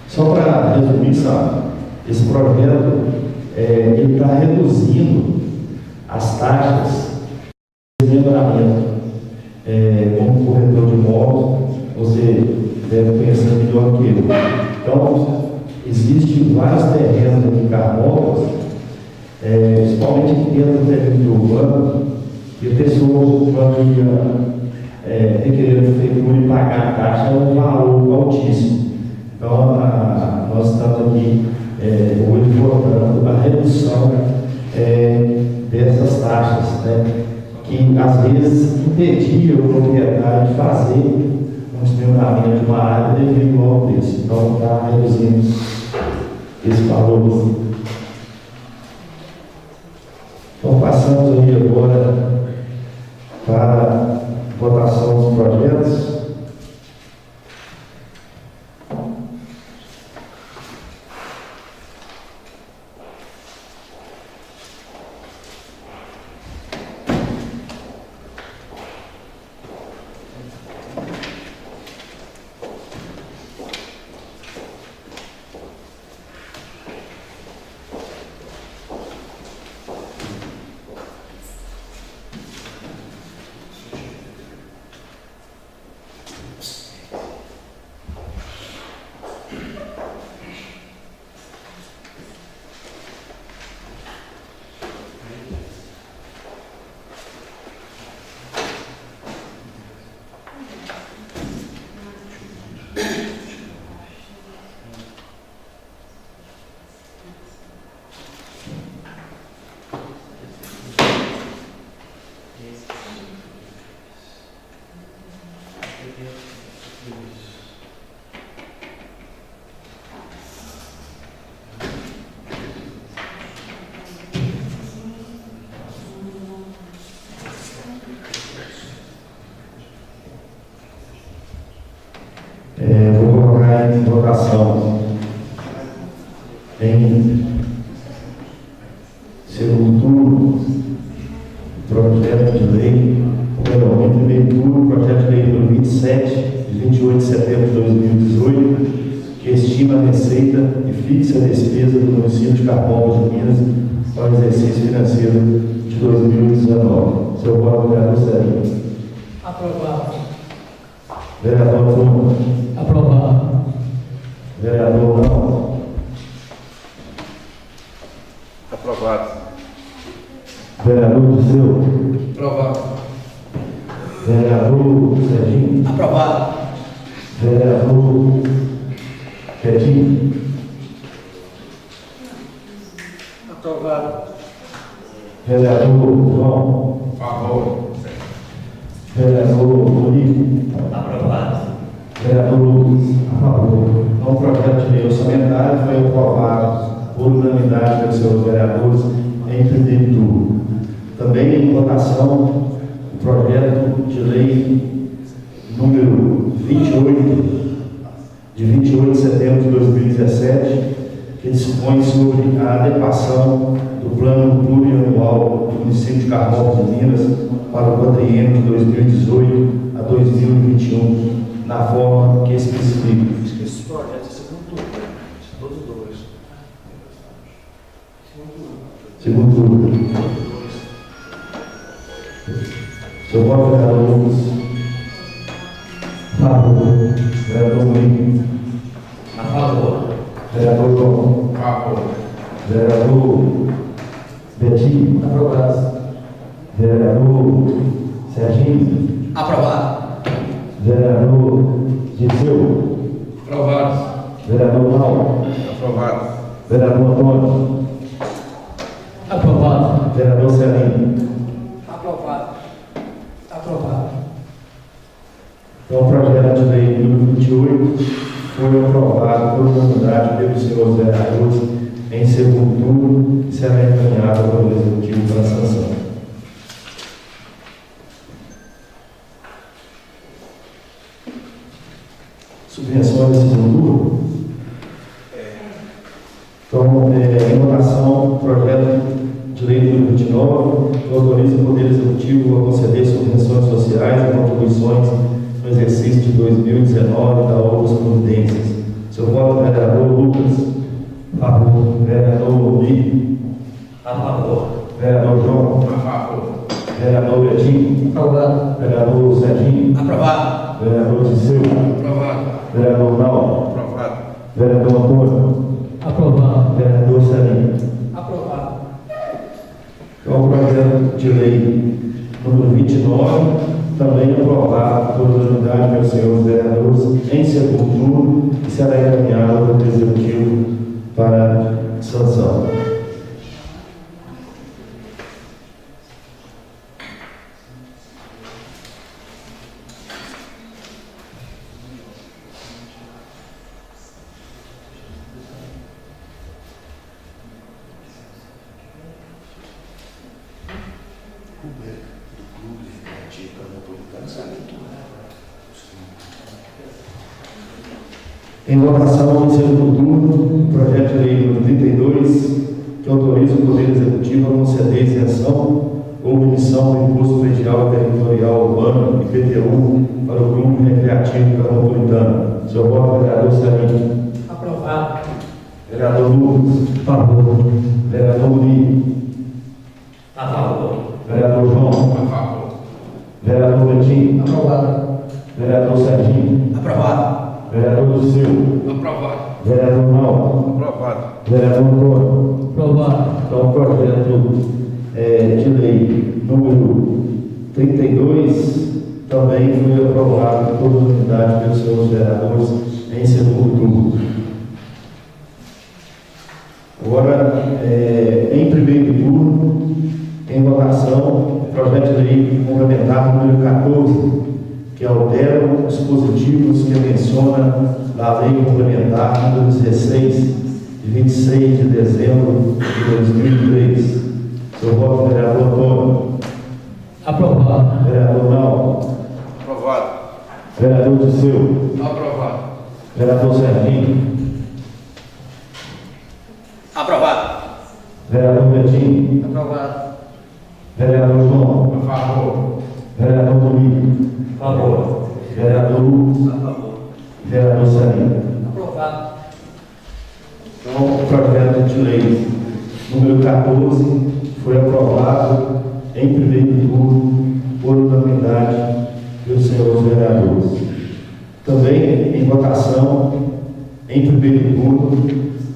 Só para resumir, sabe, esse projeto ele está reduzindo as taxas de desmembramento. Como corretor de imóveis, você deve conhecer melhor que eu. Então, existem vários terrenos aqui em Carmópolis, principalmente aqui dentro do perímetro urbano, e a pessoa, quando ia requerer a prefeitura e pagar a taxa, é um valor altíssimo. Então, nós estamos aqui hoje votando a redução dessas taxas, né, que às vezes impedia o proprietário de fazer um desmembramento de uma área devido ao preço. Então, está reduzindo esse valor. Então, passamos aí agora para a votação dos projetos. Vou colocar em votação em segundo turno o projeto de lei, em primeiro turno, o projeto de lei número 27, de 28 de setembro de 2018, que estima a receita e fixa a despesa do município de Carmópolis de Minas para o exercício financeiro de 2019. Seu voto, vereador Sérgio. Aprovado. Vereador Turma. Aprovado. Vereador não. Aprovado. Vereador Disseu. Aprovado. Vereador Serginho. Aprovado. Vereador Quedinho. Aprovado. Vereador João. Favor. Vereador Rodrigo. Aprovado. Vereador Lucas. A favor. Então, o projeto de lei orçamentário foi aprovado por unanimidade pelos seus vereadores em primeiro turno. Também em votação o projeto de lei número 28, de 28 de setembro de 2017, que dispõe sobre a adequação do plano plurianual do município de Carmópolis de Minas para o quadriênio de 2018 a 2021, na forma que especifica. Esses projetos, segundo turno, todos dois. Segundo turno. Seu voto, vereador Lucas. A favor. Vereador Murilo. A favor. Vereador João. Favor. Vereador Betinho. Aprovado. Vereador Serginho. Aprovado. Vereador Disseu. Aprovado. Vereador Paulo. Aprovado. Vereador Antônio. Aprovado. Vereador Serginho. Aprovado. Aprovado. Então, o projeto de lei número 28 foi aprovado por unanimidade pelos senhores vereadores em segundo turno e será encaminhado pelo Executivo para sanção. Subvenções de segundo turno? Então, em votação, o projeto de lei número 29, que autoriza o Poder Executivo a conceder subvenções sociais e contribuições no exercício de 2019 da Obras Providências. Seu voto, vereador Lucas. A favor. Vereador Lee. A favor. Vereador João. A favor. Vereador Betinho. Aprovado. Vereador Serginho. Aprovado. Vereador Disseu. Aprovado. Vereador Nau. Aprovado. Vereador Antônio. Número 29, também aprovado por unanimidade pelos senhores vereadores em segundo turno e será encaminhado ao Executivo para sanção. Em votação, em segundo turno, projeto de lei número 32, que autoriza o Poder Executivo a conceder isenção ou emissão do Imposto Predial Territorial Urbano, IPTU, para o Clube Recreativo Carmopolitano. Seu voto, vereador Salim. Aprovado. Vereador Lucas. A favor. Vereador Murilo. A favor. Vereador João. A favor. Vereador Betinho. Aprovado. Vereador Serginho. Aprovado. Vereador Liceu. Aprovado. Vereador Mauro. Aprovado. Vereador Antônio. Aprovado. Então, o projeto de lei número 32 também foi aprovado por unanimidade pelos senhores vereadores em segundo turno. Agora, em primeiro turno, em votação, projeto de lei complementar número 14, que altera os dispositivos que menciona da lei complementar número 16, de 26 de dezembro de 2003. Seu voto, vereador Antônio. Aprovado. Vereador Naldo. Aprovado. Vereador Disseu. Aprovado. Vereador Serginho. Aprovado. Vereador Betinho. Aprovado. Vereador João. A favor. Vereador Murilo. A favor. Vereador Lucas. A favor. Vereador Salim. Aprovado. Então, o projeto de lei número 14 foi aprovado em primeiro turno por unanimidade pelos senhores vereadores. Também em votação, em primeiro turno,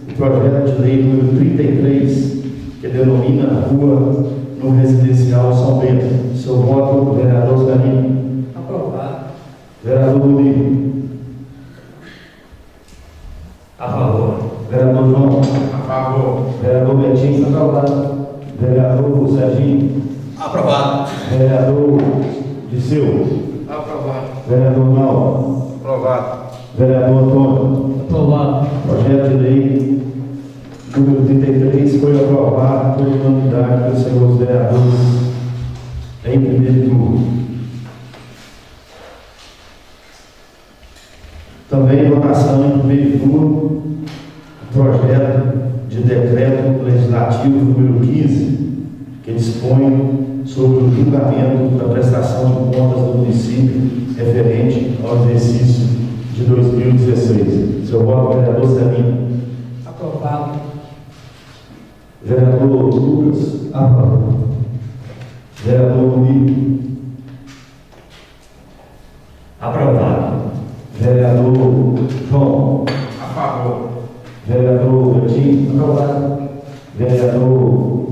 o projeto de lei número 33, que denomina a rua no residencial São Bento. Seu voto, vereador Salim. Aprovado. Vereador Murilo. A favor. Vereador João. A favor. Vereador Betinho. Aprovado. Vereador Serginho. Aprovado. Vereador Disseu. Aprovado. Vereador Naldo. Aprovado. Vereador Antônio. Aprovado. Projeto de lei número 33 foi aprovado por unanimidade pelos senhores vereadores em primeiro turno. Também em votação em primeiro turno, o projeto de decreto legislativo número 15, que dispõe sobre o julgamento da prestação de contas do município referente ao exercício de 2016. Seu voto, vereador Salim. Aprovado. Vereador Lucas. A favor. Vereador Murilo. Aprovado. Vereador João. A favor. Vereador Betinho. Aprovado. Vereador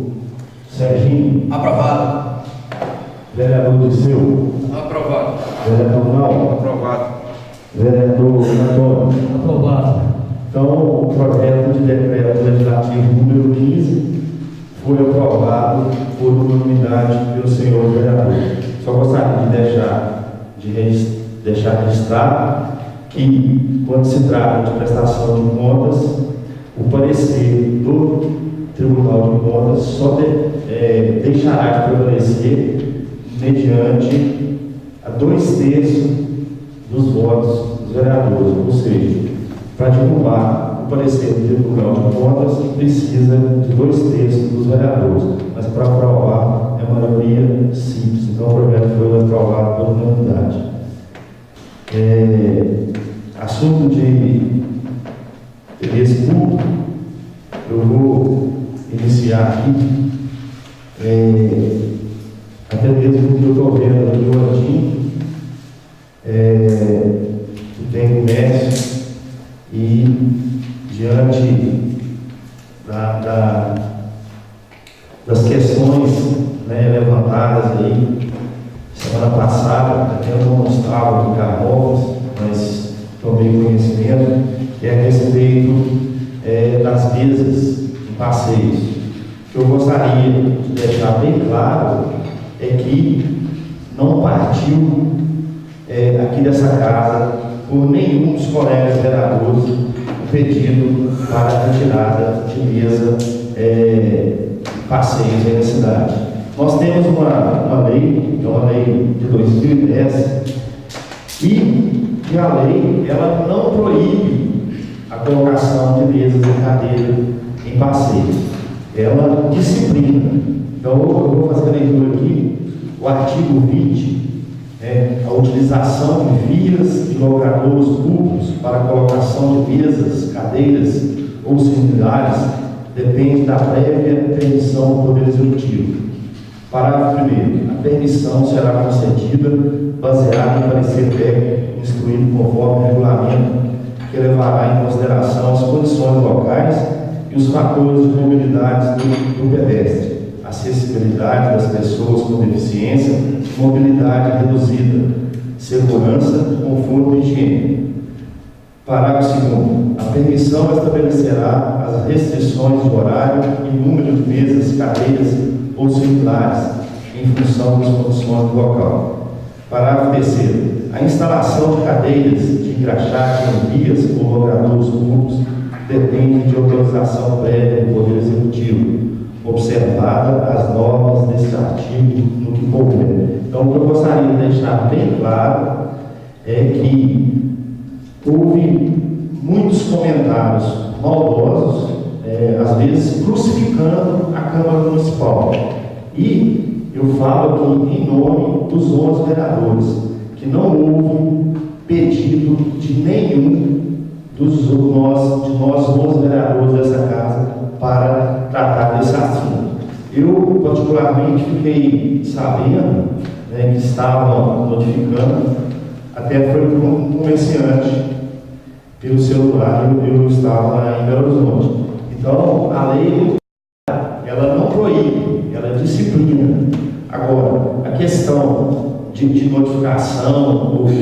Serginho. Aprovado. Vereador Disseu. Aprovado. Vereador Naldo. Aprovado. Vereador Antônio. Aprovado. Então, o projeto de decreto legislativo número 15 foi aprovado por unanimidade pelos senhores vereadores. Só gostaria de deixar registrado que, quando se trata de prestação de contas, o parecer do Tribunal de Contas só deixará de prevalecer mediante a 2/3 dos votos dos vereadores, ou seja, para derrubar o parecer do Tribunal de Contas precisa de 2/3 dos vereadores, mas para aprovar é maioria simples. Então o projeto foi aprovado por unanimidade. Assunto de interesse público, eu vou iniciar aqui, até mesmo porque eu estou vendo aqui o Antinho, que tem comércio, e diante das questões levantadas aí projeto, que é a respeito das mesas em passeios. O que eu gostaria de deixar bem claro é que não partiu aqui dessa casa por nenhum dos colegas vereadores o pedido para a retirada de mesa passeios aí na cidade. Nós temos uma lei, que é uma lei de 2010, e a lei ela não proíbe a colocação de mesas e cadeiras em passeios. Ela disciplina. Então, eu vou fazer a leitura aqui, o artigo 20, a utilização de vias e logradouros públicos para a colocação de mesas, cadeiras ou similares depende da prévia permissão do Poder Executivo. Parágrafo 1º. A permissão será concedida baseada em parecer técnico instruído conforme regulamento que levará em consideração as condições locais e os fatores de mobilidade do pedestre, acessibilidade das pessoas com deficiência, mobilidade reduzida, segurança, conforto e higiene. Parágrafo 2º. A permissão estabelecerá as restrições de horário e número de mesas, cadeiras ou similares em função das condições do local. Parágrafo 3º. A instalação de cadeiras de engraxate em vias ou logradouros públicos depende de autorização prévia do Poder Executivo, observada as normas deste artigo no que couber. Então, o que eu gostaria de deixar bem claro é que houve muitos comentários maldosos, às vezes crucificando a Câmara Municipal. E eu falo aqui em nome dos 11 vereadores, que não houve pedido de nenhum de nós 11 vereadores dessa casa para tratar desse assunto. Eu, particularmente, fiquei sabendo que estavam notificando, até foi um comerciante pelo celular, eu estava em Belo Horizonte. Então, a lei, ela não proíbe, ela disciplina. Agora, a questão de notificação ou que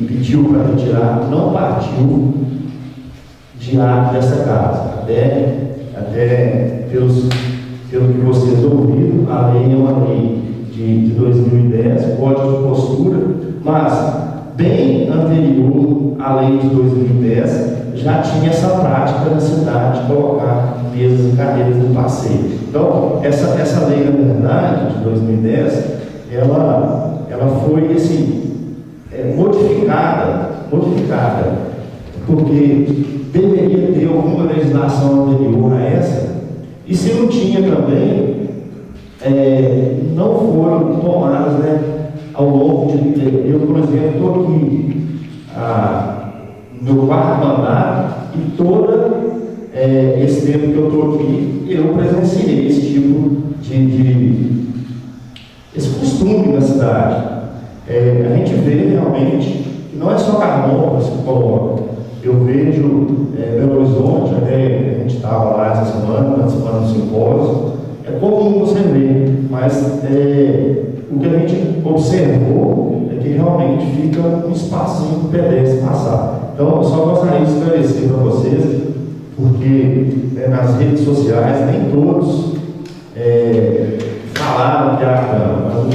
pediu para retirar, não partiu de ato dessa casa. Até pelo que vocês ouviram, a lei é uma lei de 2010, código de postura, mas bem anterior à lei de 2010, já tinha essa prática na cidade de colocar mesas e cadeiras no passeio. Então, essa lei, na verdade, de 2010, ela foi assim, modificada, porque deveria ter alguma legislação anterior a essa, e se não tinha também, não foram tomadas, ao longo de... Eu, por exemplo, estou aqui no meu quarto mandato, e todo esse tempo que eu estou aqui, eu presenciei esse tipo esse costume na cidade. A gente vê realmente que não é só Carmópolis que coloca. Eu vejo Belo Horizonte, até a gente estava lá essa semana, participando do simpósio, é comum você ver, mas o que a gente observou é que realmente fica um espacinho para o pedestre passar. Então, eu só gostaria de esclarecer para vocês, porque nas redes sociais nem todos falaram que a Câmara,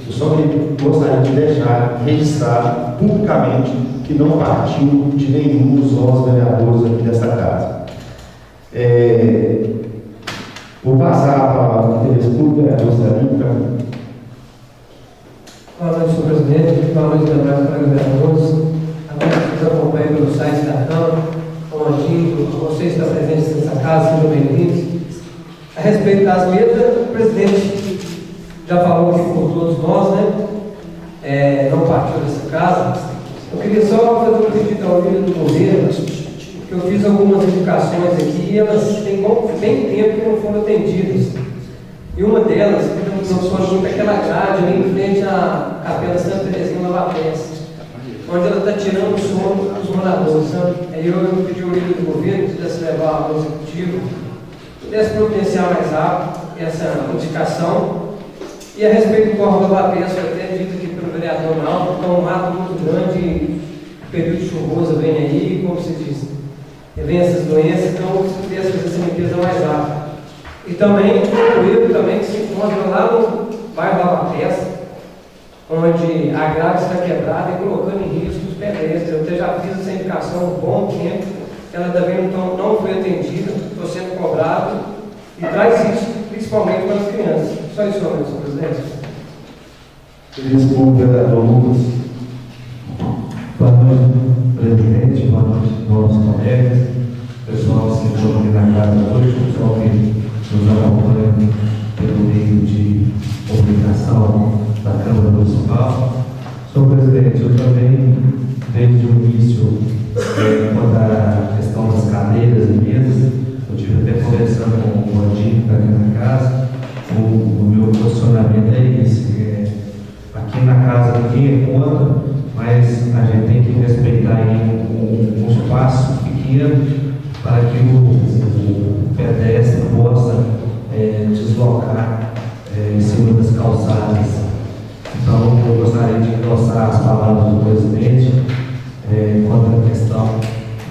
eu só gostaria de deixar registrado publicamente que não partiu de nenhum dos 11 vereadores aqui desta casa. Vou passar a palavra para o vereador Zelinho. Boa noite, senhor presidente. Boa noite, colegas vereadores. Agora que nos acompanham pelo site da Câmara, o Antinho, você está presente nessa casa, sejam bem-vindos. A respeito das mesas, o presidente já falou aqui por todos nós, não partiu dessa casa. Eu queria só fazer um pedido ao líder do governo, que eu fiz algumas indicações aqui e elas têm bem tempo que não foram atendidas. E uma delas, que não só junto aquela grade ali em frente à Capela Santa Teresinha Lavapés, onde ela está tirando o sono dos moradores, sabe? Aí eu pedi ao líder do governo que pudesse levar ao executivo, pudesse providenciar mais rápido essa indicação. E a respeito do Corvo da Lavapés, foi até dito aqui pelo vereador Naldo, que é um mato muito grande período chuvoso vem aí, como se diz, vem essas doenças, então se pudesse fazer essa limpeza mais rápida. E também o erro também que se encontra lá no bairro da Lava Peça, onde a grade está quebrada e colocando em risco os pedestres. Eu já fiz essa indicação há um bom tempo, ela também não foi atendida, estou sendo cobrado e traz isso principalmente para as crianças. Só isso, senhor presidente. Responde o vereador Lucas. Boa noite, presidente, boa noite, novos colegas, pessoal que se encontra aqui na casa hoje, pessoal que nos acompanha pelo meio de comunicação da Câmara Municipal. Senhor presidente, eu também, desde o início, quanto à questão das cadeiras e mesas, eu estive até conversando com o Gordinho que está aqui na casa, o meu posicionamento é esse. Aqui na casa ninguém é contra, mas a gente tem que respeitar aí um espaço pequeno para que o pedestre possa deslocar em cima das calçadas. Então, eu gostaria de endossar as palavras do presidente quanto à questão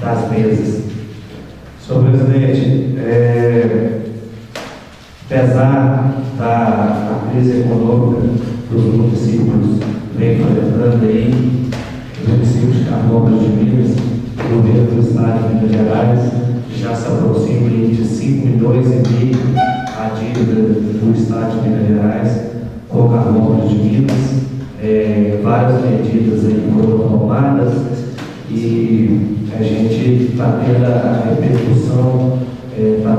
das mesas. Senhor presidente, apesar da crise econômica dos municípios vem enfrentando aí, os municípios de Carmópolis de Minas, o governo do Estado de Minas Gerais já se aproxima de 5,5 milhões a dívida do Estado de Minas Gerais com Carmópolis de Minas. Várias medidas aí foram tomadas e a gente está tendo a repercussão, está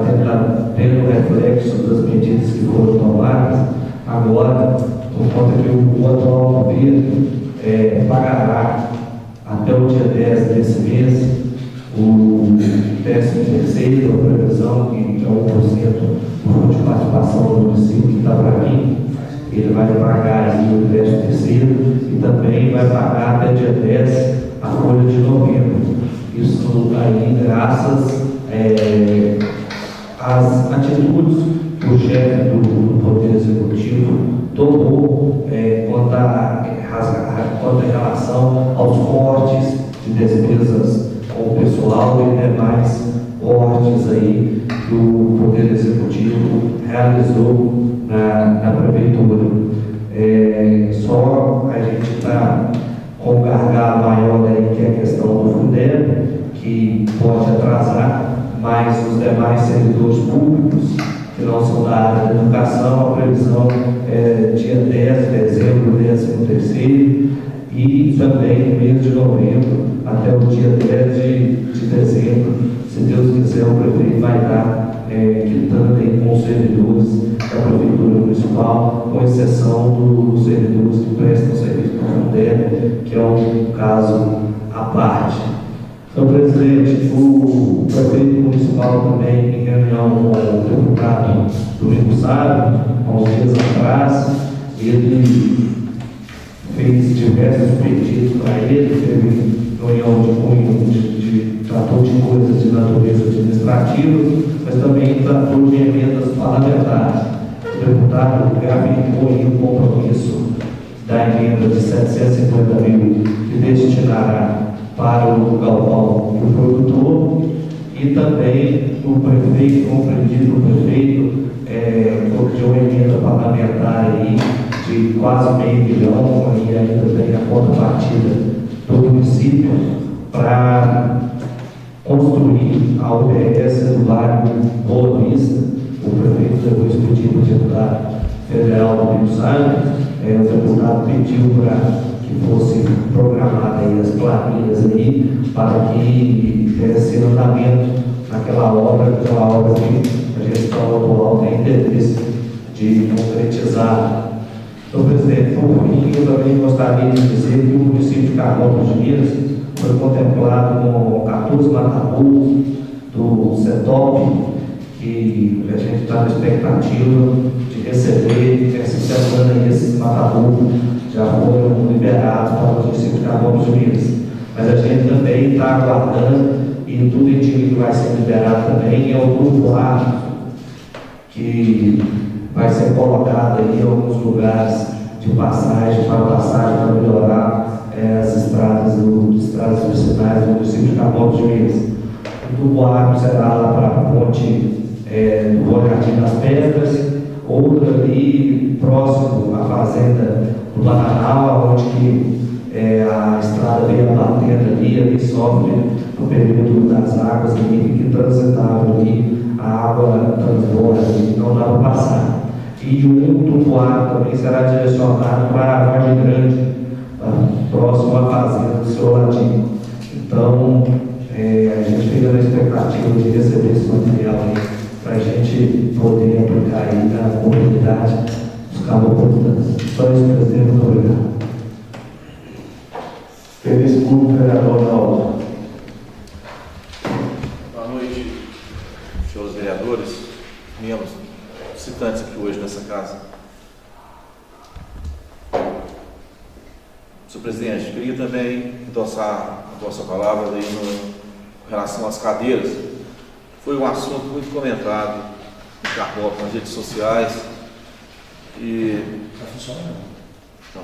tendo o reflexo das medidas que foram tomadas agora, por conta que o atual governo pagará até o dia 10 desse mês o 13º, a previsão que é 1% de participação do município que está para mim. Ele vai pagar aí o 13º e também vai pagar até dia 10 a folha de novembro. Isso aí graças às atitudes que o chefe do Poder Executivo tomou quanto em relação aos cortes de despesas com o pessoal e demais cortes aí que o Poder Executivo realizou na Prefeitura. Só a gente está com um gargalo maior aí, que é a questão do Fundeb, que pode atrasar, mas os demais servidores públicos que não são da área da educação, a previsão é dia 10 de dezembro, 13º, e também no mês de novembro, até o dia 10 de dezembro, se Deus quiser, o prefeito vai estar quitando aí com os servidores da Prefeitura Municipal, com exceção dos servidores que prestam serviço para o Fundeb, que é um caso à parte. Senhor presidente, o prefeito municipal também, em reunião com o deputado Domingo Sábio, há uns dias atrás, ele fez diversos pedidos para ele, teve reunião de cunho, tratou de coisas de natureza administrativa, mas também tratou de emendas parlamentares. O deputado gravou aí o compromisso da emenda de 750 mil que destinará para o galpão do produtor, e também o prefeito, com o pedido do prefeito, de uma emenda parlamentar aí de quase meio milhão, e ainda tem a contrapartida do município para construir a UBS do bairro Boa Vista. O prefeito depois pediu para o deputado federal Domingo Sábio, o deputado pediu para que fosse programada aí as planilhas aí, para que desse andamento naquela obra que a gestão atual tem interesse de concretizar. Então, presidente, por fim, eu também gostaria de dizer que o município de Carmópolis de Minas foi contemplado com 14 mataburros do CETOP, que a gente está na expectativa de receber essa semana, e esses mataburros já foram liberados para o município de Carmópolis de Minas. Mas a gente também está aguardando, e tudo indica que vai ser liberado também, é o grupo A, que vai ser colocado aí em alguns lugares de passagem, para melhorar as estradas das estradas vicinais do município de Carmópolis de Minas. O tubo A será lá para a ponte do Boiatim das Pedras, outra ali próximo à fazenda do Bananal, onde a estrada veio batendo ali sofre no período das águas, ali fica intransitável ali, a água transborda ali, não dá para passar. E o tubo A também será direcionado para a Vargem Grande, próximo à fazenda do seu Ladinho. Então, a gente fica na expectativa de receber esse material aí, para a gente poder aplicar aí na comunidade dos carbopolitanos. Só isso, presidente, muito obrigado. Feliz culto, vereador Naldo. Boa noite, senhores vereadores, membros, visitantes aqui hoje nessa casa. Senhor presidente, queria também endossar a vossa palavra aí com relação às cadeiras. Foi um assunto muito comentado em Carmópolis, nas redes sociais. E. Está funcionando? Então.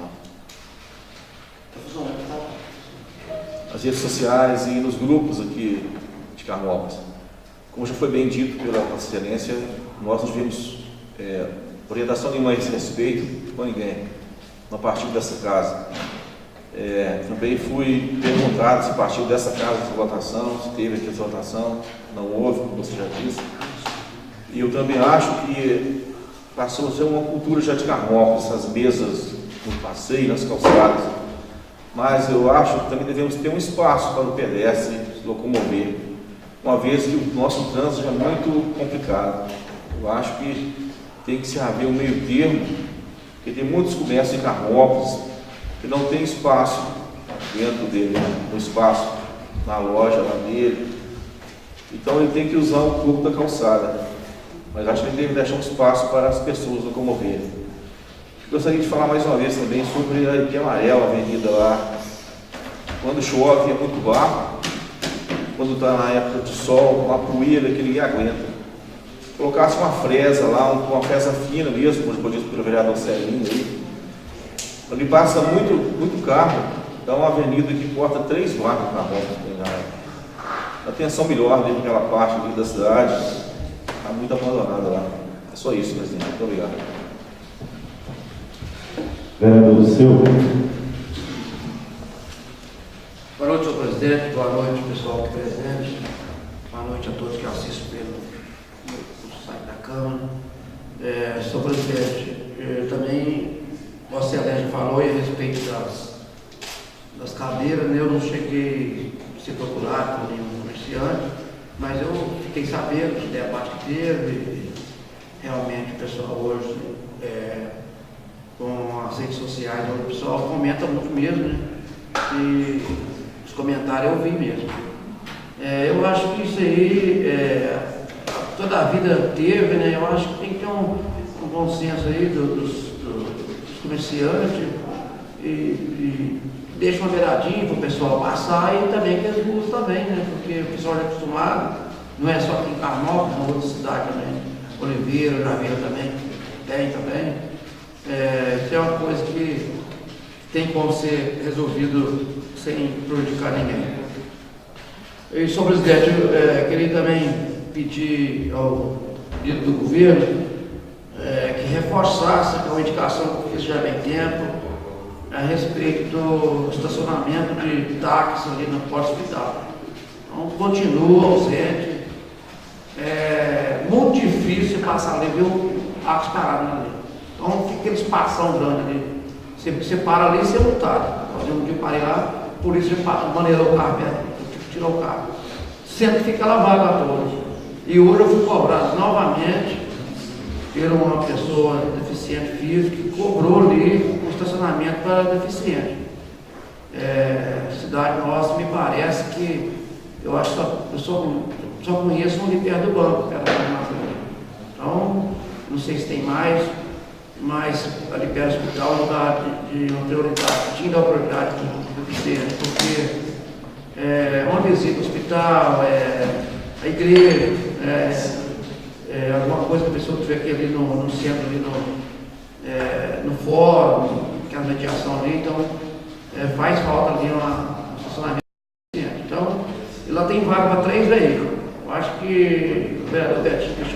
Está funcionando, nas redes sociais e nos grupos aqui de Carmópolis. Como já foi bem dito pela Vossa Excelência, nós não tivemos orientação nenhuma a esse respeito com ninguém, a partir dessa casa. Também fui perguntado se partiu dessa casa de votação, se teve aqui essa votação, não houve, como você já disse. E eu também acho que passou a ser uma cultura já de Carmópolis, essas mesas no passeio, nas calçadas. Mas eu acho que também devemos ter um espaço para o pedestre se locomover, uma vez que o nosso trânsito é muito complicado. Eu acho que tem que se haver um meio termo, porque tem muitos comércios em Carmópolis que não tem espaço dentro dele, um espaço na loja lá dele. Então ele tem que usar um pouco da calçada, mas acho que ele deve deixar um espaço para as pessoas locomoverem. Gostaria de falar mais uma vez também sobre a IP Amarela, a avenida lá. Quando chove é muito barro, quando está na época de sol, uma poeira que ninguém aguenta. Colocasse uma fresa lá, uma fresa fina mesmo, como foi dito pelo vereador Celinho aí. Ali passa muito carro, é uma avenida que corta 3 vagas na rota. Atenção melhor ali naquela parte ali da cidade, está muito abandonada lá. É só isso, presidente. Muito obrigado. Vereador Silva. Boa noite, senhor presidente. Boa noite, pessoal aqui presente. Boa noite a todos que assistem pelo site da Câmara. Senhor presidente, também Vossa Excelência falou a respeito das cadeiras, né? Eu não cheguei a ser procurado por nenhum comerciante, mas eu fiquei sabendo do debate que teve. Realmente o pessoal hoje, com as redes sociais, o pessoal comenta muito mesmo, né? E os comentários eu vi mesmo. Eu acho que isso aí, toda a vida teve, né? Eu acho que tem que ter um bom senso aí dos comerciantes e deixa uma beiradinha para o pessoal passar e também que as ruas também, né? Porque o pessoal já é acostumado, não é só aqui em Carmópolis, na outra cidade também, Oliveira, Javeira também, tem também. Isso é uma coisa que tem como ser resolvido sem prejudicar ninguém. E, senhor presidente, eu queria também pedir ao pedido do governo que reforçasse uma indicação que eu fiz já há bem tempo a respeito do estacionamento de táxi ali no Porto Hospital. Então, continua ausente. É muito difícil passar ali, viu? Táxi parado ali. Então, fica aquele espação grande ali. Você para ali e você é multado. Um dia eu parei lá, a polícia maneirou o carro, tirou o carro. Sempre fica lá vaga toda. E hoje eu fui cobrado novamente por uma pessoa deficiente física que cobrou ali um estacionamento para deficiente. Cidade nossa, me parece que eu acho que eu só conheço um ali perto do banco, perto da farmácia. Então, não sei se tem mais, mas ali perto do hospital não dá de uma prioridade, tinha que dar prioridade para o deficiente, porque uma visita ao hospital, a igreja, alguma coisa que a pessoa tiver aqui ali no centro, ali no fórum, aquela mediação ali, então faz falta ali um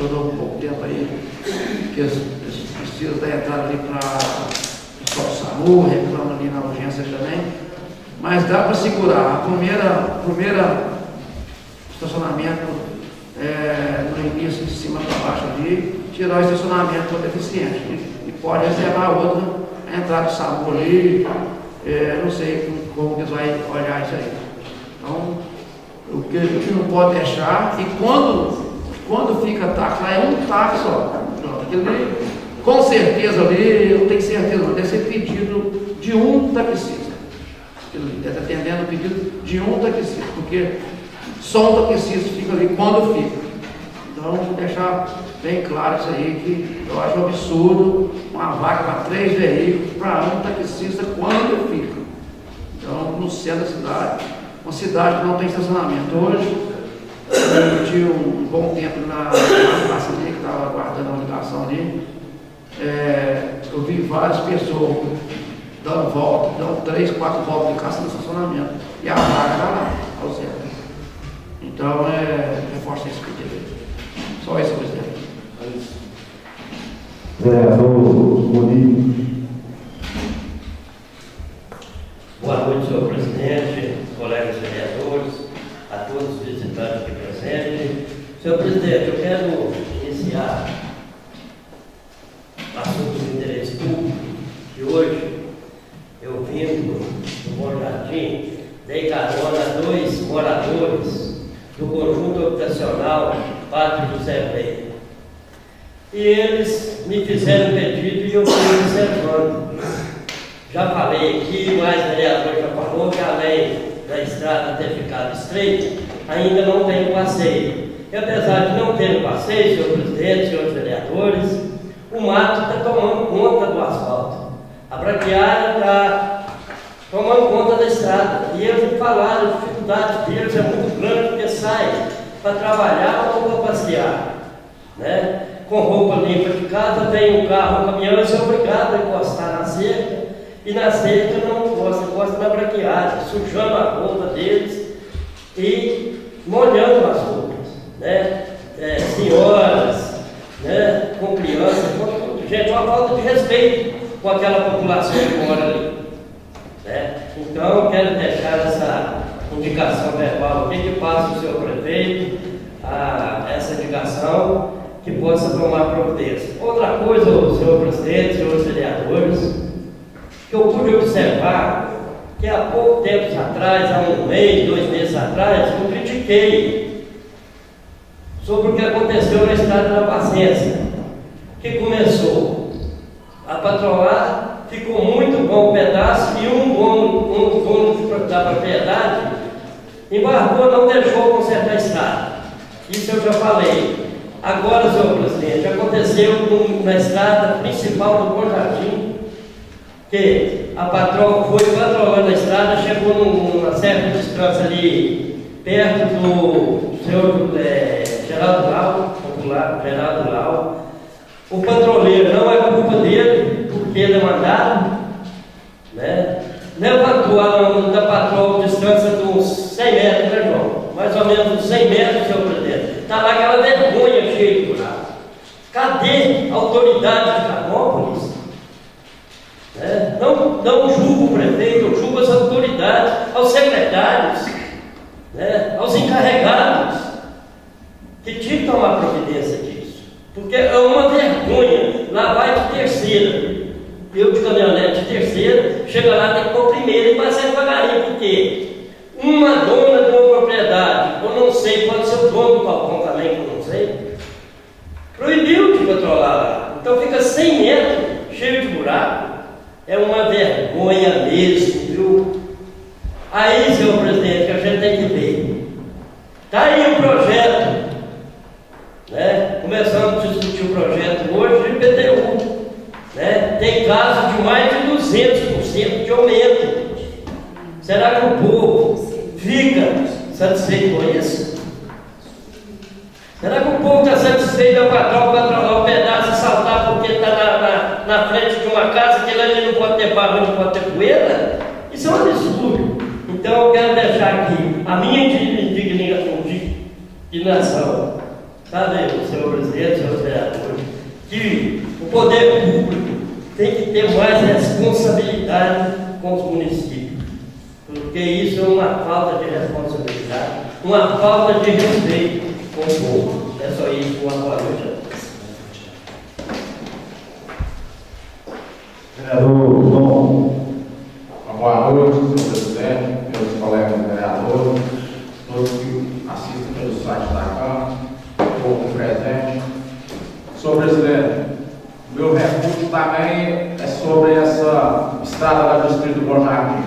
mencionou há pouco tempo aí, que eles precisam da entrada ali para o SAMU, reclamam ali na urgência também, mas dá para segurar. A primeira estacionamento no início, de cima para baixo ali, tirar o estacionamento para deficiente e pode reservar outra, a entrada do SAMU ali, não sei como eles vão olhar isso aí. Então, o que não pode deixar, e quando fica táxi, lá é um táxi só. Aquilo ali, com certeza ali, eu tenho certeza, deve ser pedido de um taxista. Ele deve estar atendendo o pedido de um taxista, porque só um taxista fica ali quando fica. Então, vou deixar bem claro isso aí, que eu acho um absurdo uma vaga para 3 veículos para um taxista quando fica. Então, no centro da cidade, uma cidade que não tem estacionamento hoje, eu tive um bom tempo na praça ali, que estava aguardando a ligação ali, eu vi várias pessoas dando volta, dando 3, 4 voltas de casa no estacionamento, e a vaga está lá, ao centro. Então, reforça esse pedido. Só isso, presidente. Vereador Moni. Boa noite, senhor presidente, colegas vereadores, a todos os visitantes aqui presentes. Senhor presidente, eu quero iniciar assunto de interesse público, que hoje eu vindo do Bom Jardim, dei carona a 2 moradores do conjunto habitacional Padre José Freire. E eles me fizeram pedido e eu fui observando. Já falei aqui, mais vereador já falou que além da estrada ter ficado estreita, ainda não tem o passeio. E apesar de não ter o passeio, senhor presidente, senhores vereadores, o mato está tomando conta do asfalto. A braquiária está tomando conta da estrada. E eles me falaram, a dificuldade deles é muito grande, porque sai para trabalhar ou para passear, né? Com roupa limpa de casa, vem um carro, um caminhão, eles são obrigados a encostar na cerca, e na cerca não encosta na braquiária, sujando a roupa deles e molhando as roupas, né? Senhoras, né? Com crianças, gente, uma falta de respeito com aquela população que mora ali, né? Então, eu quero deixar essa indicação verbal aqui, que passa o senhor prefeito essa indicação, que possa tomar providência. Outra coisa, senhor presidente, senhores vereadores, que eu pude observar, que há pouco tempo atrás, há 1 mês, 2 meses atrás, eu critiquei sobre o que aconteceu na estrada da Paciência, que começou a patrolar, ficou muito bom o pedaço, e um dono da propriedade embarcou, não deixou consertar a estrada. Isso eu já falei. Agora, senhor presidente, aconteceu na estrada principal do Bom Jardim, que a patroa foi patrolando a estrada, chegou numa certa distância ali, perto do senhor Geraldo Lau, popular Geraldo Lau. O patrulheiro, não é culpa dele, porque ele é mandado, né? Levantou da patroa a distância de uns 100 metros, né, João? Mais ou menos uns 100 metros, senhor presidente. Está lá aquela vergonha cheia de buraco. Cadê a autoridade de Carmópolis? Não julgo o prefeito, eu julgo as autoridades, aos secretários, aos encarregados, que tinham que tomar providência disso. Porque é uma vergonha. Lá vai de terceira. Eu de caminhonete de terceira, chega lá, tem que pôr primeira e passar devagarinho, porque uma dona de uma propriedade, ou não sei, pode ser o dono do balcão também, que eu não sei, proibiu de controlar lá. Então fica 100 metros, cheio de buraco. É uma vergonha mesmo, viu? Aí, senhor presidente, que a gente tem que ver. Está aí o projeto, né? Começamos a discutir o projeto hoje de IPTU. Né? Tem casos de mais de 200% de aumento. Será que o povo fica satisfeito com isso? Será que o povo está satisfeito da patroa patrolar o pedaço e saltar porque está na frente de uma casa que ele ali não pode ter barro, não pode ter poeira? Isso é um absurdo. Então eu quero deixar aqui a minha indignação sabe, senhor presidente, senhores vereadores, que o poder público tem que ter mais responsabilidade com os municípios, porque isso é uma falta de responsabilidade, uma falta de respeito com o povo. É só isso, uma boa noite a todos. Vereador João. Uma boa noite, senhor presidente, meus colegas vereadores, todos que assistem pelo site da Câmara, povo presente. Senhor presidente, meu recurso também é sobre essa estrada da Distrito do Bom Jardim.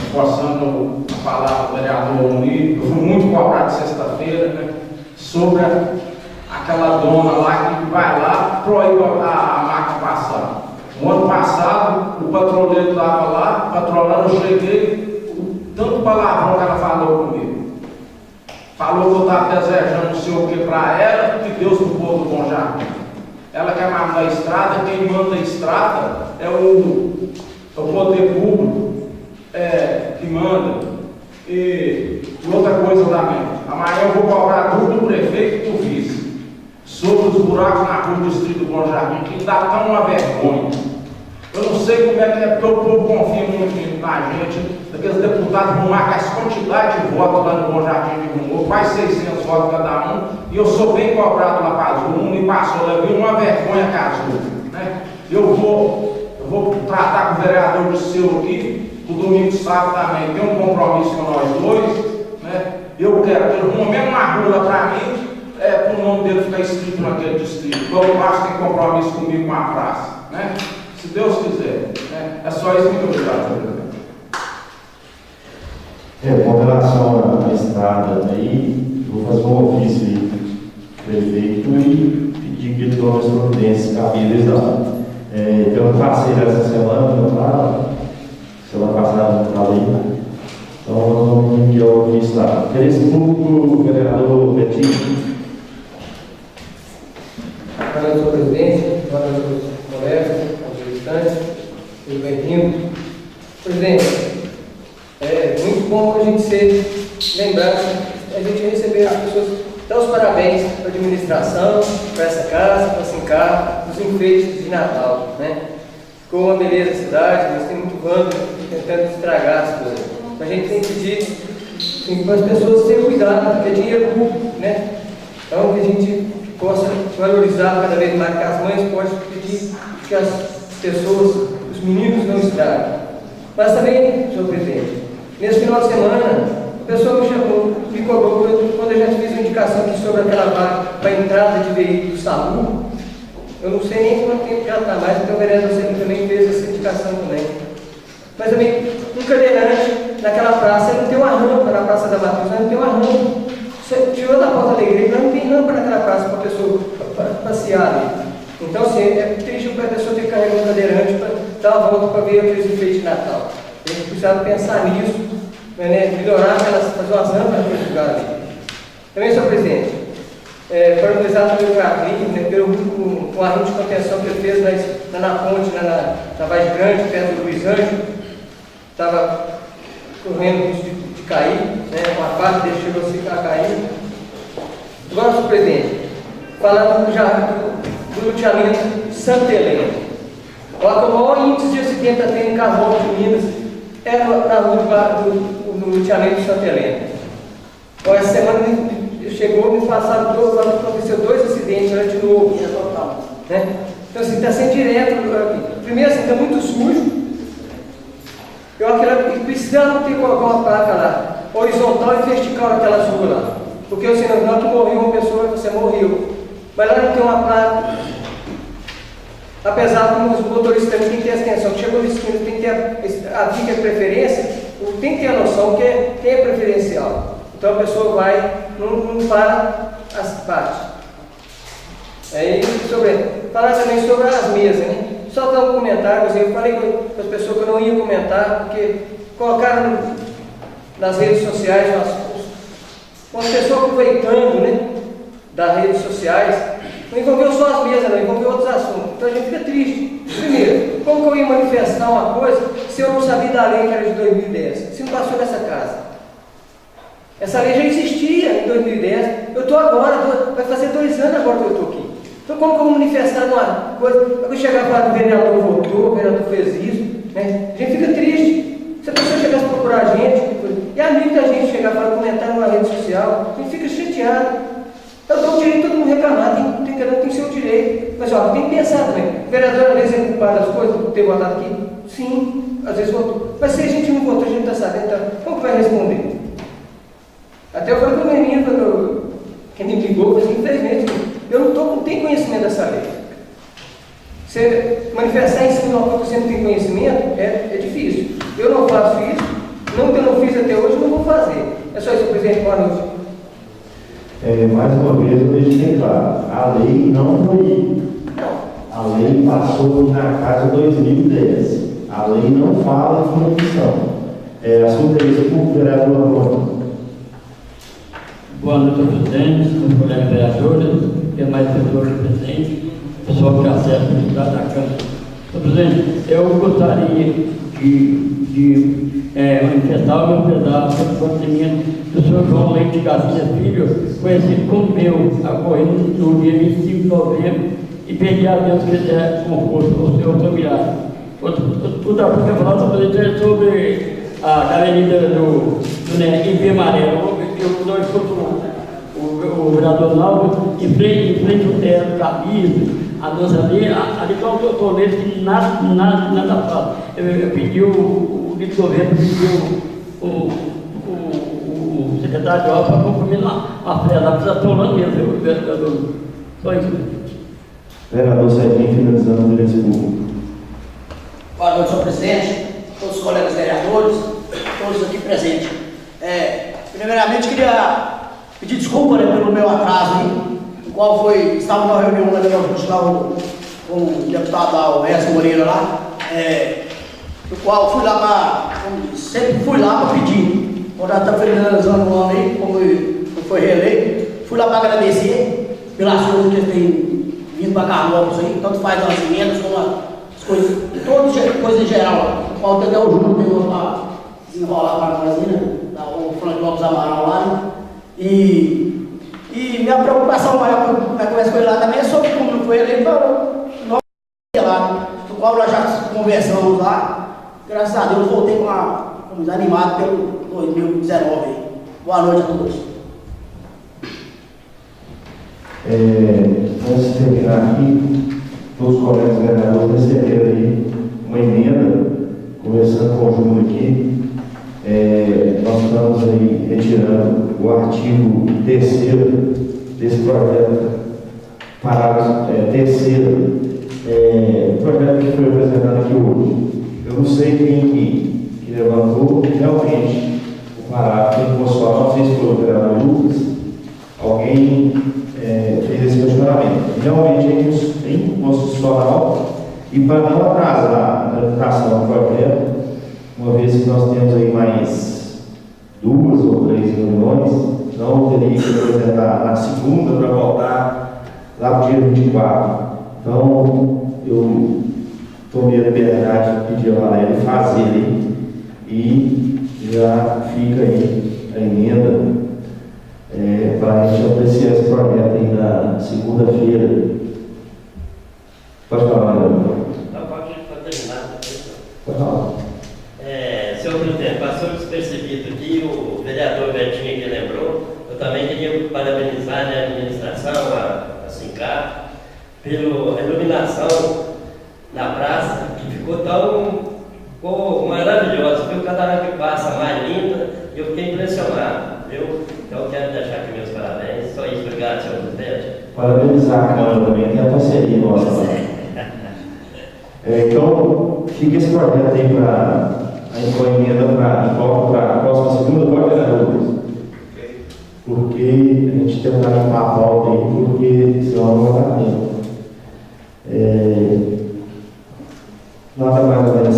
Reforçando a palavra do vereador Muniz, eu fui muito cobrado sexta-feira, né, sobre aquela dona lá que vai lá proíbe a máquina passar. No ano passado, o patrulheiro estava lá, patrolando, eu cheguei, tanto palavrão que ela falou comigo. Falou que eu estava desejando não sei o que para ela, que Deus no povo do Bom Jardim. Ela quer mandar a estrada, quem manda a estrada é o poder público que manda. E outra coisa também, amanhã eu vou cobrar tudo do prefeito e do vice sobre os buracos na rua do Distrito do Bom Jardim, que dá tão uma vergonha. Eu não sei como é que é, porque o povo confia muito na gente, aqueles deputados vão marcar as quantidades de votos lá no Bom Jardim de Rumor, quase 600 votos cada um, e eu sou bem cobrado lá para Azul, um me passou lá, viu uma vergonha com a Azul, né? Eu vou tratar com o vereador do seu aqui, o domingo e sábado também, tem um compromisso com nós dois, né? Eu quero que ele arrume uma rua para mim, para o nome dele ficar escrito naquele distrito. Então eu acho que tem compromisso comigo com a praça, né? Se Deus quiser, né? É só isso, muito obrigado, presidente. Com relação à estrada aí, vou fazer um ofício aí para o prefeito e pedir que ele tome as providências cabíveis lá. Eu passei essa semana, semana passada não estava aí, então nós vamos enviar o ofício lá. Interesse público, vereador Betinho. Boa noite, senhor presidente, boa noite aos colegas, aos visitantes, seja bem-vindo. Presidente, é muito bom a gente ser lembrado, a gente receber as pessoas, dar os parabéns para a administração, para essa casa, para a Sincar, os enfeites de Natal, né? Ficou uma beleza a cidade, mas tem muito vândalo tentando estragar as coisas. A gente tem que pedir para as pessoas terem cuidado, porque é dinheiro público, né? Então, que a gente possa valorizar cada vez mais, que as mães possam pedir que as pessoas, os meninos não estraguem. Mas também, senhor presidente, nesse final de semana, a pessoa me chamou, me cobrou, quando eu já fiz uma indicação aqui sobre aquela vaga para entrada de veículos SAMU, eu não sei nem quanto tempo já está mais, porque o vereador também fez essa indicação também. Mas também, um cadeirante naquela praça, ele não tem uma rampa na Praça da Matriz, não tem uma rampa. Você tirou da porta da igreja, não tem rampa naquela praça para a pessoa passear ali. Então, assim, é triste para a pessoa ter que carregar um cadeirante para dar uma volta para ver aqueles enfeites de Natal. A gente precisava pensar nisso, né, melhorar, fazer umas rampas naquele lugar ali. Também, senhor presidente, parabenizar também o Carlinhos, né, pelo arrumo de contenção que ele fez na ponte, na Vaz Grande, perto do Luiz Ângelo. Estava correndo risco de cair, né, uma parte dele chegou a cair. Agora, senhor presidente, falando do loteamento Santa Helena. O maior índice de acidente está tendo em Carvalho de Minas é na rua do loteamento Santa Helena. Então, essa semana chegou, me passaram aconteceu 2 acidentes durante o novo, né? Então, assim, está sendo direto. Primeiro, assim, está muito sujo. Precisamos ter colocar uma placa lá, horizontal e vertical naquelas ruas lá. Porque o senhor não que morreu uma pessoa, você morreu. Mas lá não tem uma placa. Apesar que os motoristas também têm que ter atenção, que chegou no esquina, tem que ter a dica de preferência, tem que ter a noção que é preferencial. Então a pessoa vai, não para as partes. Aí, falar também sobre as mesas, né? Só dar um comentário, eu falei com as pessoas que eu não ia comentar, porque colocaram nas redes sociais umas pessoas aproveitando, né, das redes sociais. Não envolveu só as mesas, não, envolveu outros assuntos. Então a gente fica triste. Primeiro, como que eu ia manifestar uma coisa se eu não sabia da lei que era de 2010? Se não passou nessa casa. Essa lei já existia em 2010. Eu estou agora, vai fazer 2 anos agora que eu estou aqui. Então, como que eu vou manifestar uma coisa? Eu chegar e falar que o vereador votou, o vereador fez isso, né? A gente fica triste. Se a pessoa chegasse a procurar a gente, e amigo da gente chegar para comentar numa rede social, a gente fica chateado. Eu dou o direito de todo mundo reclamar, tem seu direito. Mas ó, tem que pensar também. O vereador às vezes é culpado das coisas, por ter votado aqui? Sim, às vezes votou. Mas se a gente não votou, a gente está sabendo, então, como que vai responder? Até eu falei para o menino, quem me ligou, assim, infelizmente, eu não tenho conhecimento dessa lei. Você manifestar em cima de uma coisa que você não tem conhecimento é difícil. Eu não faço isso, não que eu não fiz até hoje, não vou fazer. É só isso, presidente. Boa noite. Mais uma vez eu deixo bem claro, a lei não foi. A lei passou na casa 2010. A lei não fala de função. Assunto é isso para o vereador Antônio. Boa noite, presidente, colegas vereadores, demais pessoas presentes, pessoal que acessa o deputado da Câmara. Senhor presidente, eu gostaria de manifestar o meu pesar pelo falecimento do senhor João Leite Garcia Filho, conhecido como meu, ocorrendo no dia 25 de novembro, e pedir a Deus que quiser conforto ao senhor familiar. Outra coisa que eu falar sobre a avenida do IP Amarelo. Nós fomos o vereador Naldo, em frente ao teto, camisa, a nossa ali com o toleiro que nada faz. Eu pedi o líder do governo, pediu o secretário de obra para concluir uma fé lá, precisa atolando mesmo, o vereador. Só isso. Vereador Serginho, finalizando o direito público. Boa noite, senhor presidente, todos os colegas vereadores, todos aqui presentes. Primeiramente, queria pedir desculpa, né, pelo meu atraso aí, no qual estava numa reunião lá com o deputado Edson Moreira lá, no qual fui lá sempre fui lá para pedir, quando ela está finalizando o ano aí, como foi reeleito, fui lá para agradecer pelas coisas que eles têm vindo para Carlópolis aí, tanto faz as emendas como as coisas, todas coisas em geral, o qual até o Júlio pegou para desenrolar para nós aí, né? O Frank Lopes Amaral lá, né? E minha preocupação maior na conversa com ele lá também é sobre como não foi eleito, nós lá, do qual nós já conversamos lá. Graças a Deus voltei com animado pelo 2019 aí. Boa noite a todos. Antes de terminar aqui, todos os colegas vereadores receberam aí uma emenda, conversando com o Júnior aqui. Nós estamos aí retirando o artigo 3º desse projeto, parágrafo 3º, projeto que foi apresentado aqui hoje. Eu não sei quem que levantou, realmente, o parágrafo constitucional, não sei se foi o vereador Lucas, alguém fez esse questionamento. Realmente é inconstitucional, e para não atrasar a tramitação do projeto, uma vez que nós temos aí mais 2 ou 3 reuniões, não teria que apresentar na segunda para voltar lá para o dia 24. Então, eu tomei a liberdade de pedir a Valéria fazer aí, e já fica aí a emenda para a gente apreciar esse projeto aí na segunda-feira. Pode falar, Valéria. Não, pode terminar. Pode falar. Senhor presidente, passou despercebido aqui, o vereador Betinho que lembrou, eu também queria parabenizar, né, a administração, a SINCAP, pela iluminação na praça, que ficou maravilhosa, viu? Cada hora que passa mais linda, e eu fiquei impressionado, viu? Então eu quero deixar aqui meus parabéns, só isso, obrigado, senhor presidente. Parabenizar a Câmara também, tem a parceria nossa lá. Então, fica esse projeto aí para a emenda para a próxima segunda, pode ver, Lucas? Porque a gente tem que dar uma volta aí, porque senão não vai dar tempo. Nada mais a